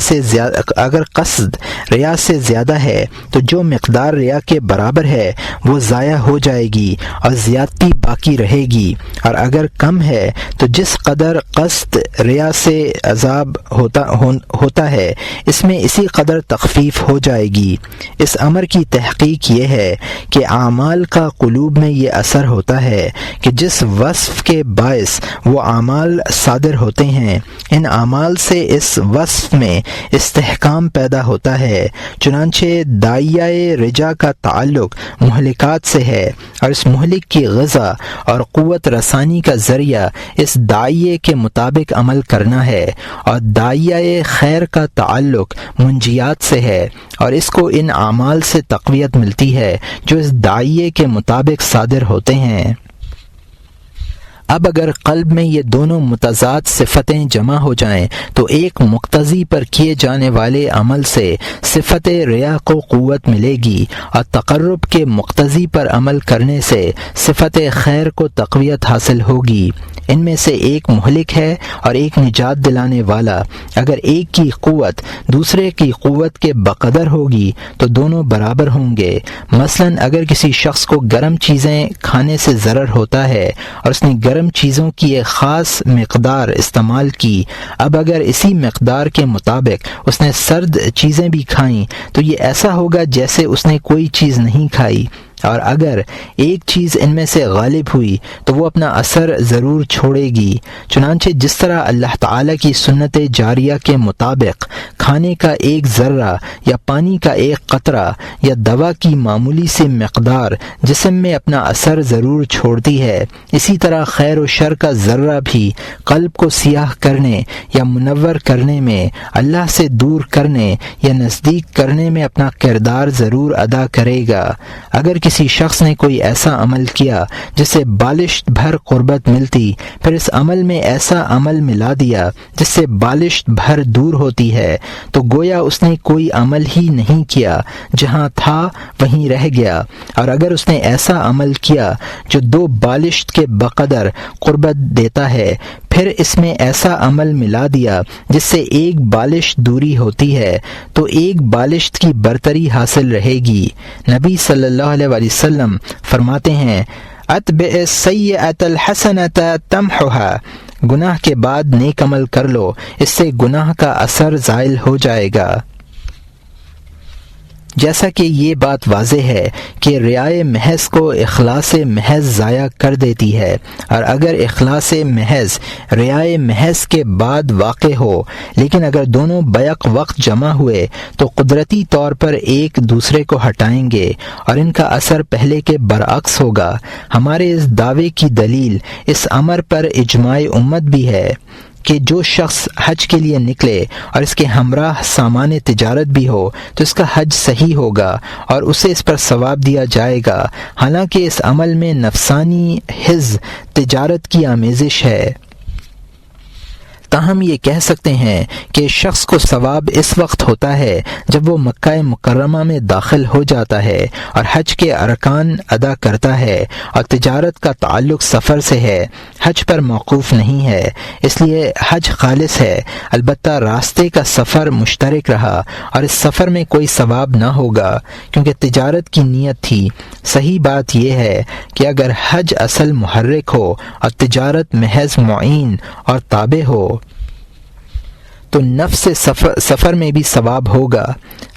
سے زیادہ ہے تو جو مقدار ریا کے برابر ہے وہ ضائع ہو جائے گی اور زیادتی باقی رہے گی، اور اگر کم ہے تو جس قدر قصد ریا سے عذاب ہوتا ہے اس میں اسی قدر تخفیف ہو جائے گی۔ اس امر کی تحقیق یہ ہے کہ اعمال کا قلوب میں یہ اثر ہوتا ہے کہ جس وصف کے باعث وہ اعمال صادر ہوتے ہیں، ان اعمال سے اس وصف میں استحکام پیدا ہوتا ہے۔ چنانچہ داعیہ رجا کا تعلق مہلکات سے ہے، اور اس مہلک کی غذا اور قوت رسانی کا ذریعہ اس داعیے کے مطابق عمل کرنا ہے، اور داعیہ خیر کا تعلق منجیات سے ہے، اور اس کو ان اعمال سے تقویت ملتی ہے جو اس داعیے کے مطابق صادر ہوتے ہیں۔ اب اگر قلب میں یہ دونوں متضاد صفتیں جمع ہو جائیں تو ایک مقتضی پر کیے جانے والے عمل سے صفت ریا کو قوت ملے گی، اور تقرب کے مقتضی پر عمل کرنے سے صفت خیر کو تقویت حاصل ہوگی۔ ان میں سے ایک مہلک ہے اور ایک نجات دلانے والا۔ اگر ایک کی قوت دوسرے کی قوت کے بقدر ہوگی تو دونوں برابر ہوں گے۔ مثلا اگر کسی شخص کو گرم چیزیں کھانے سے ضرر ہوتا ہے اور اس نے گرم چیزوں کی ایک خاص مقدار استعمال کی، اب اگر اسی مقدار کے مطابق اس نے سرد چیزیں بھی کھائیں تو یہ ایسا ہوگا جیسے اس نے کوئی چیز نہیں کھائی، اور اگر ایک چیز ان میں سے غالب ہوئی تو وہ اپنا اثر ضرور چھوڑے گی۔ چنانچہ جس طرح اللہ تعالیٰ کی سنت جاریہ کے مطابق کھانے کا ایک ذرہ یا پانی کا ایک قطرہ یا دوا کی معمولی سی مقدار جسم میں اپنا اثر ضرور چھوڑتی ہے، اسی طرح خیر و شر کا ذرہ بھی قلب کو سیاہ کرنے یا منور کرنے میں، اللہ سے دور کرنے یا نزدیک کرنے میں اپنا کردار ضرور ادا کرے گا۔ اگر کسی شخص نے کوئی ایسا عمل کیا جس سے بالشت بھر قربت ملتی، پھر اس عمل میں ایسا عمل ملا دیا جس سے بالشت بھر دور ہوتی ہے، تو گویا اس نے کوئی عمل ہی نہیں کیا، جہاں تھا وہیں رہ گیا۔ اور اگر اس نے ایسا عمل کیا جو 2 بالشت کے بقدر قربت دیتا ہے، پھر اس میں ایسا عمل ملا دیا جس سے 1 بالشت دوری ہوتی ہے، تو 1 بالشت کی برتری حاصل رہے گی۔ نبی صلی اللہ علیہ وسلم فرماتے ہیں اتبع السیئۃ الحسنۃ تمحھھا، گناہ کے بعد نیک عمل کر لو، اس سے گناہ کا اثر زائل ہو جائے گا۔ جیسا کہ یہ بات واضح ہے کہ ریائے محض کو اخلاص محض ضائع کر دیتی ہے، اور اگر اخلاص محض ریائے محض کے بعد واقع ہو، لیکن اگر دونوں بیک وقت جمع ہوئے تو قدرتی طور پر ایک دوسرے کو ہٹائیں گے اور ان کا اثر پہلے کے برعکس ہوگا۔ ہمارے اس دعوے کی دلیل اس امر پر اجماع امت بھی ہے کہ جو شخص حج کے لیے نکلے اور اس کے ہمراہ سامان تجارت بھی ہو تو اس کا حج صحیح ہوگا اور اسے اس پر ثواب دیا جائے گا، حالانکہ اس عمل میں نفسانی حظ تجارت کی آمیزش ہے۔ تاہم یہ کہہ سکتے ہیں کہ شخص کو ثواب اس وقت ہوتا ہے جب وہ مکہ مکرمہ میں داخل ہو جاتا ہے اور حج کے ارکان ادا کرتا ہے، اور تجارت کا تعلق سفر سے ہے، حج پر موقوف نہیں ہے، اس لیے حج خالص ہے۔ البتہ راستے کا سفر مشترک رہا اور اس سفر میں کوئی ثواب نہ ہوگا کیونکہ تجارت کی نیت تھی۔ صحیح بات یہ ہے کہ اگر حج اصل محرک ہو اور تجارت محض معین اور تابع ہو تو نفس سفر میں بھی ثواب ہوگا۔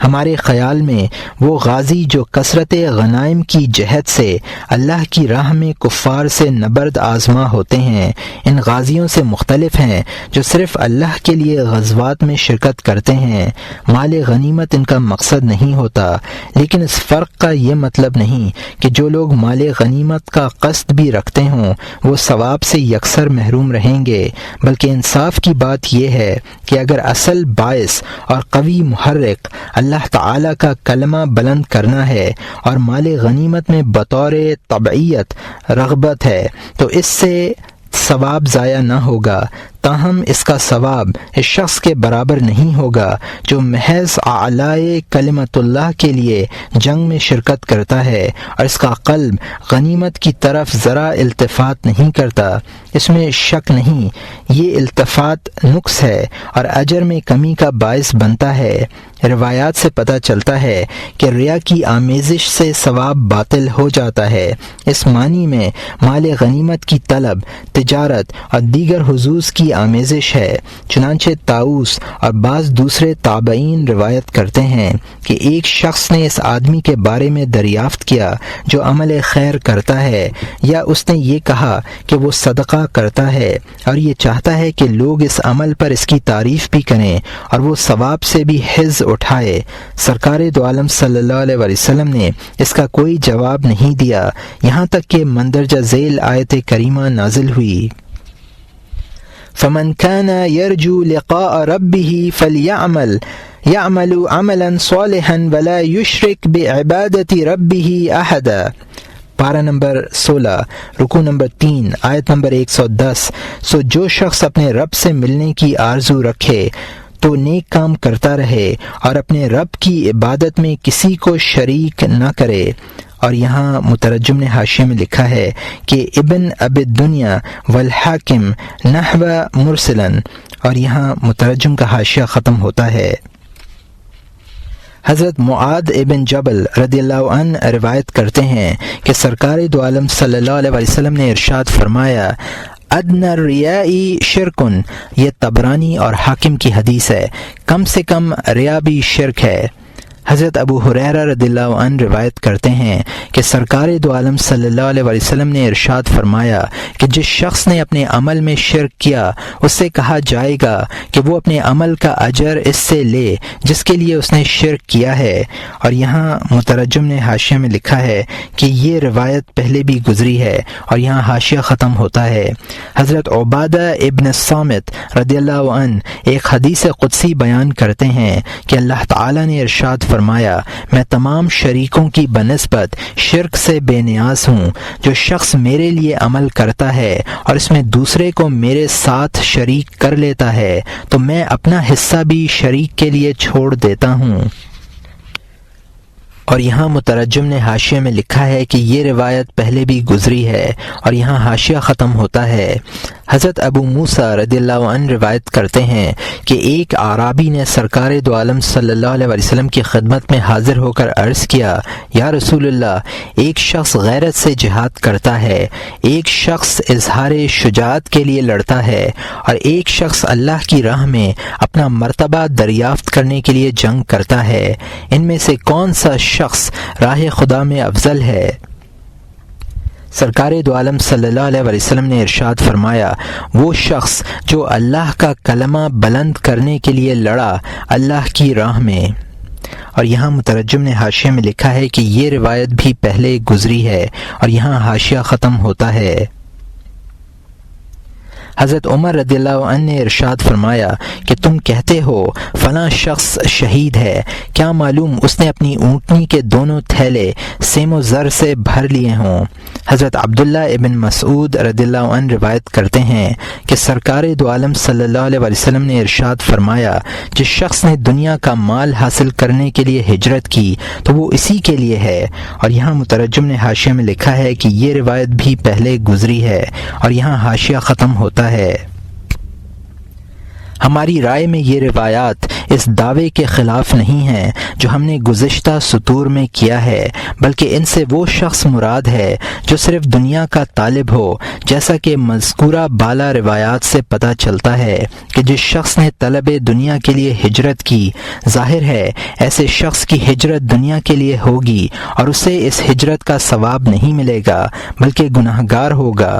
ہمارے خیال میں وہ غازی جو کثرت غنائم کی جہت سے اللہ کی راہ میں کفار سے نبرد آزما ہوتے ہیں، ان غازیوں سے مختلف ہیں جو صرف اللہ کے لیے غزوات میں شرکت کرتے ہیں۔ مال غنیمت ان کا مقصد نہیں ہوتا، لیکن اس فرق کا یہ مطلب نہیں کہ جو لوگ مال غنیمت کا قصد بھی رکھتے ہوں وہ ثواب سے یکسر محروم رہیں گے، بلکہ انصاف کی بات یہ ہے کہ اگر اصل باعث اور قوی محرک اللہ تعالی کا کلمہ بلند کرنا ہے اور مال غنیمت میں بطور طبعیت رغبت ہے تو اس سے ثواب ضائع نہ ہوگا، تاہم اس کا ثواب اس شخص کے برابر نہیں ہوگا جو محض اعلاء کلمت اللہ کے لیے جنگ میں شرکت کرتا ہے اور اس کا قلب غنیمت کی طرف ذرا التفات نہیں کرتا۔ اس میں شک نہیں، یہ التفات نقص ہے اور اجر میں کمی کا باعث بنتا ہے۔ روایات سے پتہ چلتا ہے کہ ریا کی آمیزش سے ثواب باطل ہو جاتا ہے۔ اس معنی میں مال غنیمت کی طلب، تجارت اور دیگر حظوظ کی آمیزش ہے۔ چنانچہ طاؤس اور بعض دوسرے تابعین روایت کرتے ہیں کہ ایک شخص نے اس آدمی کے بارے میں دریافت کیا جو عمل خیر کرتا ہے، یا اس نے یہ کہا کہ وہ صدقہ کرتا ہے اور یہ چاہتا ہے کہ لوگ اس عمل پر اس کی تعریف بھی کریں اور وہ ثواب سے بھی حظ اٹھائے۔ سرکار دو عالم صلی اللہ علیہ وسلم نے اس کا کوئی جواب نہیں دیا، یہاں تک کہ مندرجہ ذیل آیت کریمہ نازل ہوئی۔ فمن كان يرجو لقاء ربه فليعمل عملا صالحا ولا يشرك بعبادة ربه أحدا۔ پارہ نمبر 16، رکوع نمبر 3، آیت نمبر 110۔ سو جو شخص اپنے رب سے ملنے کی آرزو رکھے تو نیک کام کرتا رہے اور اپنے رب کی عبادت میں کسی کو شریک نہ کرے۔ اور یہاں مترجم نے حاشیے میں لکھا ہے کہ ابن اب الدنیا والحاکم نحو مرسلن، اور یہاں مترجم کا حاشیہ ختم ہوتا ہے۔ حضرت معاذ ابن جبل رضی اللہ عنہ روایت کرتے ہیں کہ سرکار دو عالم صلی اللہ علیہ وسلم نے ارشاد فرمایا، ادنى الرياء شرکن، یہ طبرانی اور حاکم کی حدیث ہے، کم سے کم ریا بھی شرک ہے۔ حضرت ابو ہریرہ رضی اللہ عنہ روایت کرتے ہیں کہ سرکار دو عالم صلی اللہ علیہ وسلم نے ارشاد فرمایا کہ جس شخص نے اپنے عمل میں شرک کیا اس سے کہا جائے گا کہ وہ اپنے عمل کا اجر اس سے لے جس کے لیے اس نے شرک کیا ہے۔ اور یہاں مترجم نے حاشیہ میں لکھا ہے کہ یہ روایت پہلے بھی گزری ہے، اور یہاں حاشیہ ختم ہوتا ہے۔ حضرت عبادہ ابن الصامت رضی اللہ عنہ ایک حدیث قدسی بیان کرتے ہیں کہ اللہ تعالی نے ارشاد فرمایا میں تمام شریکوں کی بنسبت شرک سے بے نیاز ہوں. جو شخص میرے لیے عمل کرتا ہے اور اس میں دوسرے کو میرے ساتھ شریک کر لیتا ہے تو میں اپنا حصہ بھی شریک کے لیے چھوڑ دیتا ہوں. اور یہاں مترجم نے حاشیے میں لکھا ہے کہ یہ روایت پہلے بھی گزری ہے، اور یہاں حاشیہ ختم ہوتا ہے. حضرت ابو موسیٰ رضی اللہ عنہ روایت کرتے ہیں کہ ایک اعرابی نے سرکار دو عالم صلی اللہ علیہ وسلم کی خدمت میں حاضر ہو کر عرض کیا، یا رسول اللہ، ایک شخص غیرت سے جہاد کرتا ہے، ایک شخص اظہار شجاعت کے لیے لڑتا ہے، اور ایک شخص اللہ کی راہ میں اپنا مرتبہ دریافت کرنے کے لیے جنگ کرتا ہے، ان میں سے کون سا شخص راہ خدا میں افضل ہے؟ سرکار دو عالم صلی اللہ علیہ وسلم نے ارشاد فرمایا، وہ شخص جو اللہ کا کلمہ بلند کرنے کے لیے لڑا اللہ کی راہ میں. اور یہاں مترجم نے حاشیے میں لکھا ہے کہ یہ روایت بھی پہلے گزری ہے، اور یہاں حاشیہ ختم ہوتا ہے. حضرت عمر رضی اللہ عنہ نے ارشاد فرمایا کہ تم کہتے ہو فلاں شخص شہید ہے، کیا معلوم اس نے اپنی اونٹنی کے دونوں تھیلے سیم و زر سے بھر لیے ہوں. حضرت عبداللہ ابن مسعود رضی اللہ عنہ روایت کرتے ہیں کہ سرکار دو عالم صلی اللہ علیہ وسلم نے ارشاد فرمایا، جس شخص نے دنیا کا مال حاصل کرنے کے لیے ہجرت کی تو وہ اسی کے لیے ہے. اور یہاں مترجم نے حاشیے میں لکھا ہے کہ یہ روایت بھی پہلے گزری ہے، اور یہاں حاشیہ ختم ہوتا ہے. ہماری رائے میں یہ روایات اس دعوے کے خلاف نہیں ہیں جو ہم نے گزشتہ سطور میں کیا ہے، بلکہ ان سے وہ شخص مراد ہے جو صرف دنیا کا طالب ہو، جیسا کہ مذکورہ بالا روایات سے پتہ چلتا ہے کہ جس شخص نے طلب دنیا کے لیے ہجرت کی، ظاہر ہے ایسے شخص کی ہجرت دنیا کے لیے ہوگی اور اسے اس ہجرت کا ثواب نہیں ملے گا بلکہ گناہگار ہوگا.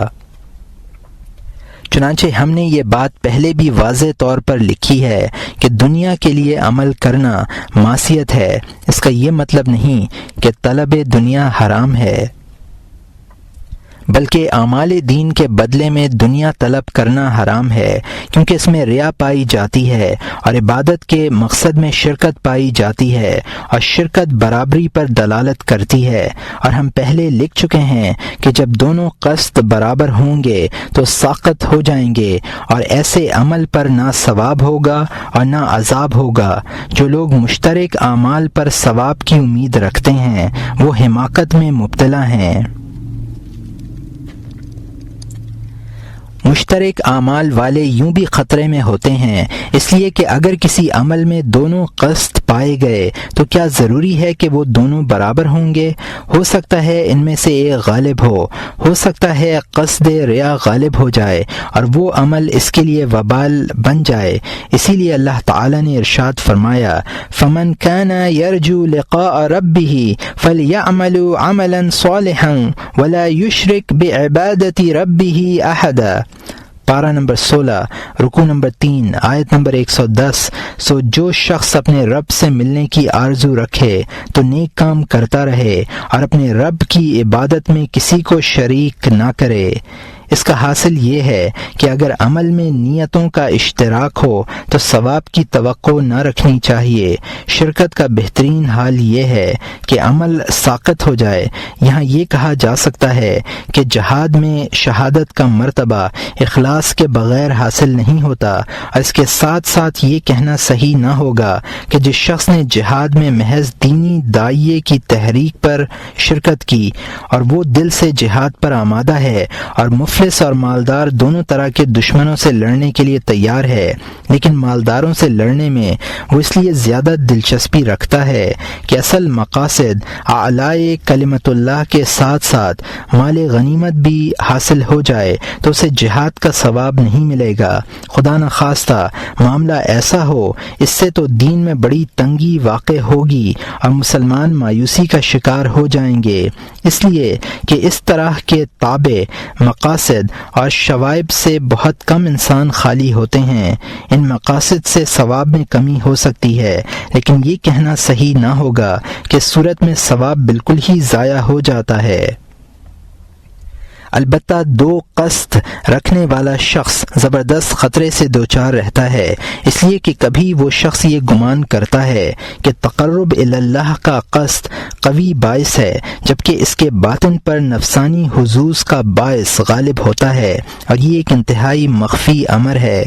چنانچہ ہم نے یہ بات پہلے بھی واضح طور پر لکھی ہے کہ دنیا کے لیے عمل کرنا معصیت ہے. اس کا یہ مطلب نہیں کہ طلب دنیا حرام ہے، بلکہ اعمال دین کے بدلے میں دنیا طلب کرنا حرام ہے، کیونکہ اس میں ریا پائی جاتی ہے اور عبادت کے مقصد میں شرکت پائی جاتی ہے، اور شرکت برابری پر دلالت کرتی ہے. اور ہم پہلے لکھ چکے ہیں کہ جب دونوں قصد برابر ہوں گے تو ساقط ہو جائیں گے، اور ایسے عمل پر نہ ثواب ہوگا اور نہ عذاب ہوگا. جو لوگ مشترک اعمال پر ثواب کی امید رکھتے ہیں وہ حماقت میں مبتلا ہیں. مشترک اعمال والے یوں بھی خطرے میں ہوتے ہیں، اس لیے کہ اگر کسی عمل میں دونوں قصد پائے گئے تو کیا ضروری ہے کہ وہ دونوں برابر ہوں گے؟ ہو سکتا ہے ان میں سے ایک غالب ہو سکتا ہے قصد ریا غالب ہو جائے اور وہ عمل اس کے لیے وبال بن جائے. اسی لیے اللہ تعالی نے ارشاد فرمایا، فمن کان یرجو لقاء ربہ فلیعمل عملا صالحا ولا یشرک بعبادۃ ربہ احدا. پارہ نمبر 16 رکوع نمبر 3 آیت نمبر 110. سو جو شخص اپنے رب سے ملنے کی آرزو رکھے تو نیک کام کرتا رہے اور اپنے رب کی عبادت میں کسی کو شریک نہ کرے. اس کا حاصل یہ ہے کہ اگر عمل میں نیتوں کا اشتراک ہو تو ثواب کی توقع نہ رکھنی چاہیے. شرکت کا بہترین حال یہ ہے کہ عمل ساقط ہو جائے. یہاں یہ کہا جا سکتا ہے کہ جہاد میں شہادت کا مرتبہ اخلاص کے بغیر حاصل نہیں ہوتا، اور اس کے ساتھ ساتھ یہ کہنا صحیح نہ ہوگا کہ جس شخص نے جہاد میں محض دینی داعیے کی تحریک پر شرکت کی اور وہ دل سے جہاد پر آمادہ ہے اور مفلس اور مالدار دونوں طرح کے دشمنوں سے لڑنے کے لیے تیار ہے، لیکن مالداروں سے لڑنے میں وہ اس لیے زیادہ دلچسپی رکھتا ہے کہ اصل مقاصد اعلاء کلمت اللہ کے ساتھ ساتھ مال غنیمت بھی حاصل ہو جائے تو اسے جہاد کا ثواب نہیں ملے گا. خدا نخواستہ معاملہ ایسا ہو، اس سے تو دین میں بڑی تنگی واقع ہوگی اور مسلمان مایوسی کا شکار ہو جائیں گے، اس لیے کہ اس طرح کے تابع مقاصد اور شوائب سے بہت کم انسان خالی ہوتے ہیں. ان مقاصد سے ثواب میں کمی ہو سکتی ہے، لیکن یہ کہنا صحیح نہ ہوگا کہ صورت میں ثواب بالکل ہی ضائع ہو جاتا ہے. البتہ دو قصد رکھنے والا شخص زبردست خطرے سے دوچار رہتا ہے، اس لیے کہ کبھی وہ شخص یہ گمان کرتا ہے کہ تقرب الی اللہ کا قصد قوی باعث ہے، جبکہ اس کے باطن پر نفسانی حظوظ کا باعث غالب ہوتا ہے، اور یہ ایک انتہائی مخفی امر ہے۔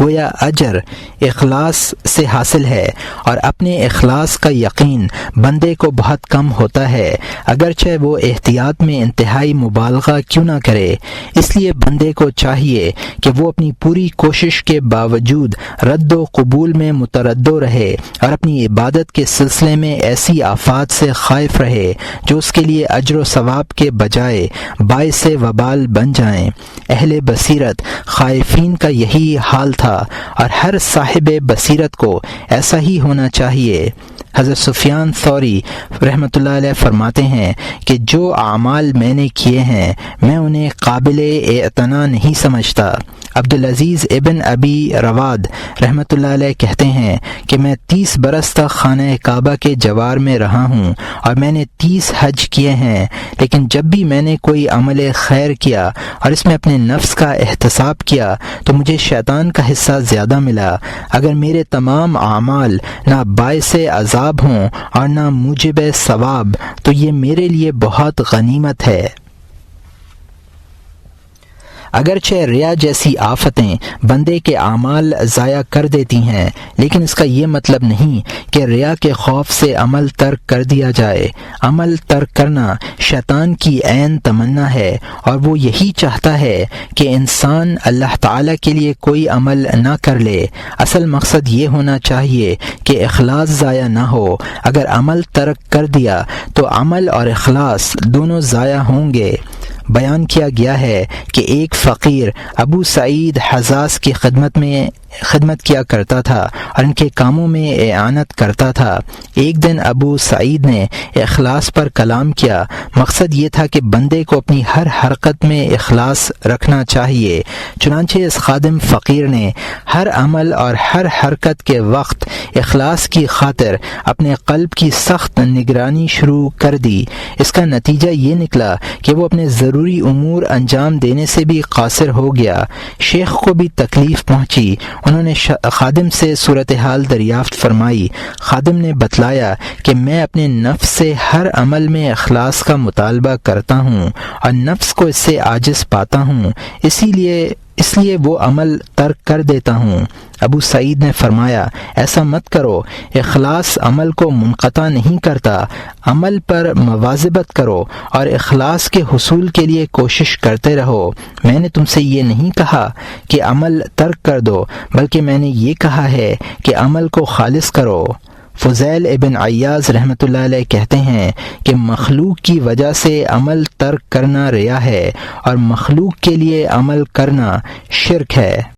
گویا اجر اخلاص سے حاصل ہے، اور اپنے اخلاص کا یقین بندے کو بہت کم ہوتا ہے، اگرچہ وہ احتیاط میں انتہائی مبالغہ کیوں نہ کرے۔ اس لیے بندے کو چاہیے کہ وہ اپنی پوری کوشش کے باوجود رد و قبول میں متردد رہے، اور اپنی عبادت کے سلسلے میں ایسی آفات سے خائف رہے جو اس کے لیے اجر و ثواب کے بجائے باعث وبال بن جائیں۔ اہل بصیرت خائفین کا یہی حال تھا، اور ہر صاحب بصیرت کو ایسا ہی ہونا چاہیے۔ حضرت سفیان ثوری رحمۃ اللہ علیہ فرماتے ہیں کہ جو اعمال میں نے کیے ہیں میں انہیں قابل اعتنا نہیں سمجھتا۔ عبدالعزیز ابن ابی رواد رحمۃ اللہ علیہ کہتے ہیں کہ میں 30 برس تک خانہ کعبہ کے جوار میں رہا ہوں، اور میں نے 30 حج کیے ہیں، لیکن جب بھی میں نے کوئی عمل خیر کیا اور اس میں اپنے نفس کا احتساب کیا تو مجھے شیطان کا حصہ زیادہ ملا۔ اگر میرے تمام اعمال نہ باعث عذاب ہوں اور نہ موجب ثواب تو یہ میرے لیے بہت غنیمت ہے۔ اگرچہ ریا جیسی آفتیں بندے کے اعمال ضائع کر دیتی ہیں، لیکن اس کا یہ مطلب نہیں کہ ریا کے خوف سے عمل ترک کر دیا جائے۔ عمل ترک کرنا شیطان کی عین تمنا ہے، اور وہ یہی چاہتا ہے کہ انسان اللہ تعالیٰ کے لیے کوئی عمل نہ کر لے۔ اصل مقصد یہ ہونا چاہیے کہ اخلاص ضائع نہ ہو۔ اگر عمل ترک کر دیا تو عمل اور اخلاص دونوں ضائع ہوں گے۔ بیان کیا گیا ہے کہ ایک فقیر ابو سعید حزاز کی خدمت کیا کرتا تھا اور ان کے کاموں میں اعانت کرتا تھا۔ ایک دن ابو سعید نے اخلاص پر کلام کیا۔ مقصد یہ تھا کہ بندے کو اپنی ہر حرکت میں اخلاص رکھنا چاہیے۔ چنانچہ اس خادم فقیر نے ہر عمل اور ہر حرکت کے وقت اخلاص کی خاطر اپنے قلب کی سخت نگرانی شروع کر دی۔ اس کا نتیجہ یہ نکلا کہ وہ اپنے ضروری امور انجام دینے سے بھی قاصر ہو گیا۔ شیخ کو بھی تکلیف پہنچی۔ انہوں نے خادم سے صورتحال دریافت فرمائی۔ خادم نے بتلایا کہ میں اپنے نفس سے ہر عمل میں اخلاص کا مطالبہ کرتا ہوں اور نفس کو اس سے عاجز پاتا ہوں، اس لیے وہ عمل ترک کر دیتا ہوں۔ ابو سعید نے فرمایا ایسا مت کرو، اخلاص عمل کو منقطع نہیں کرتا، عمل پر مواظبت کرو اور اخلاص کے حصول کے لیے کوشش کرتے رہو۔ میں نے تم سے یہ نہیں کہا کہ عمل ترک کر دو، بلکہ میں نے یہ کہا ہے کہ عمل کو خالص کرو۔ فضیل ابن عیاض رحمۃ اللہ علیہ کہتے ہیں کہ مخلوق کی وجہ سے عمل ترک کرنا ریا ہے، اور مخلوق کے لیے عمل کرنا شرک ہے۔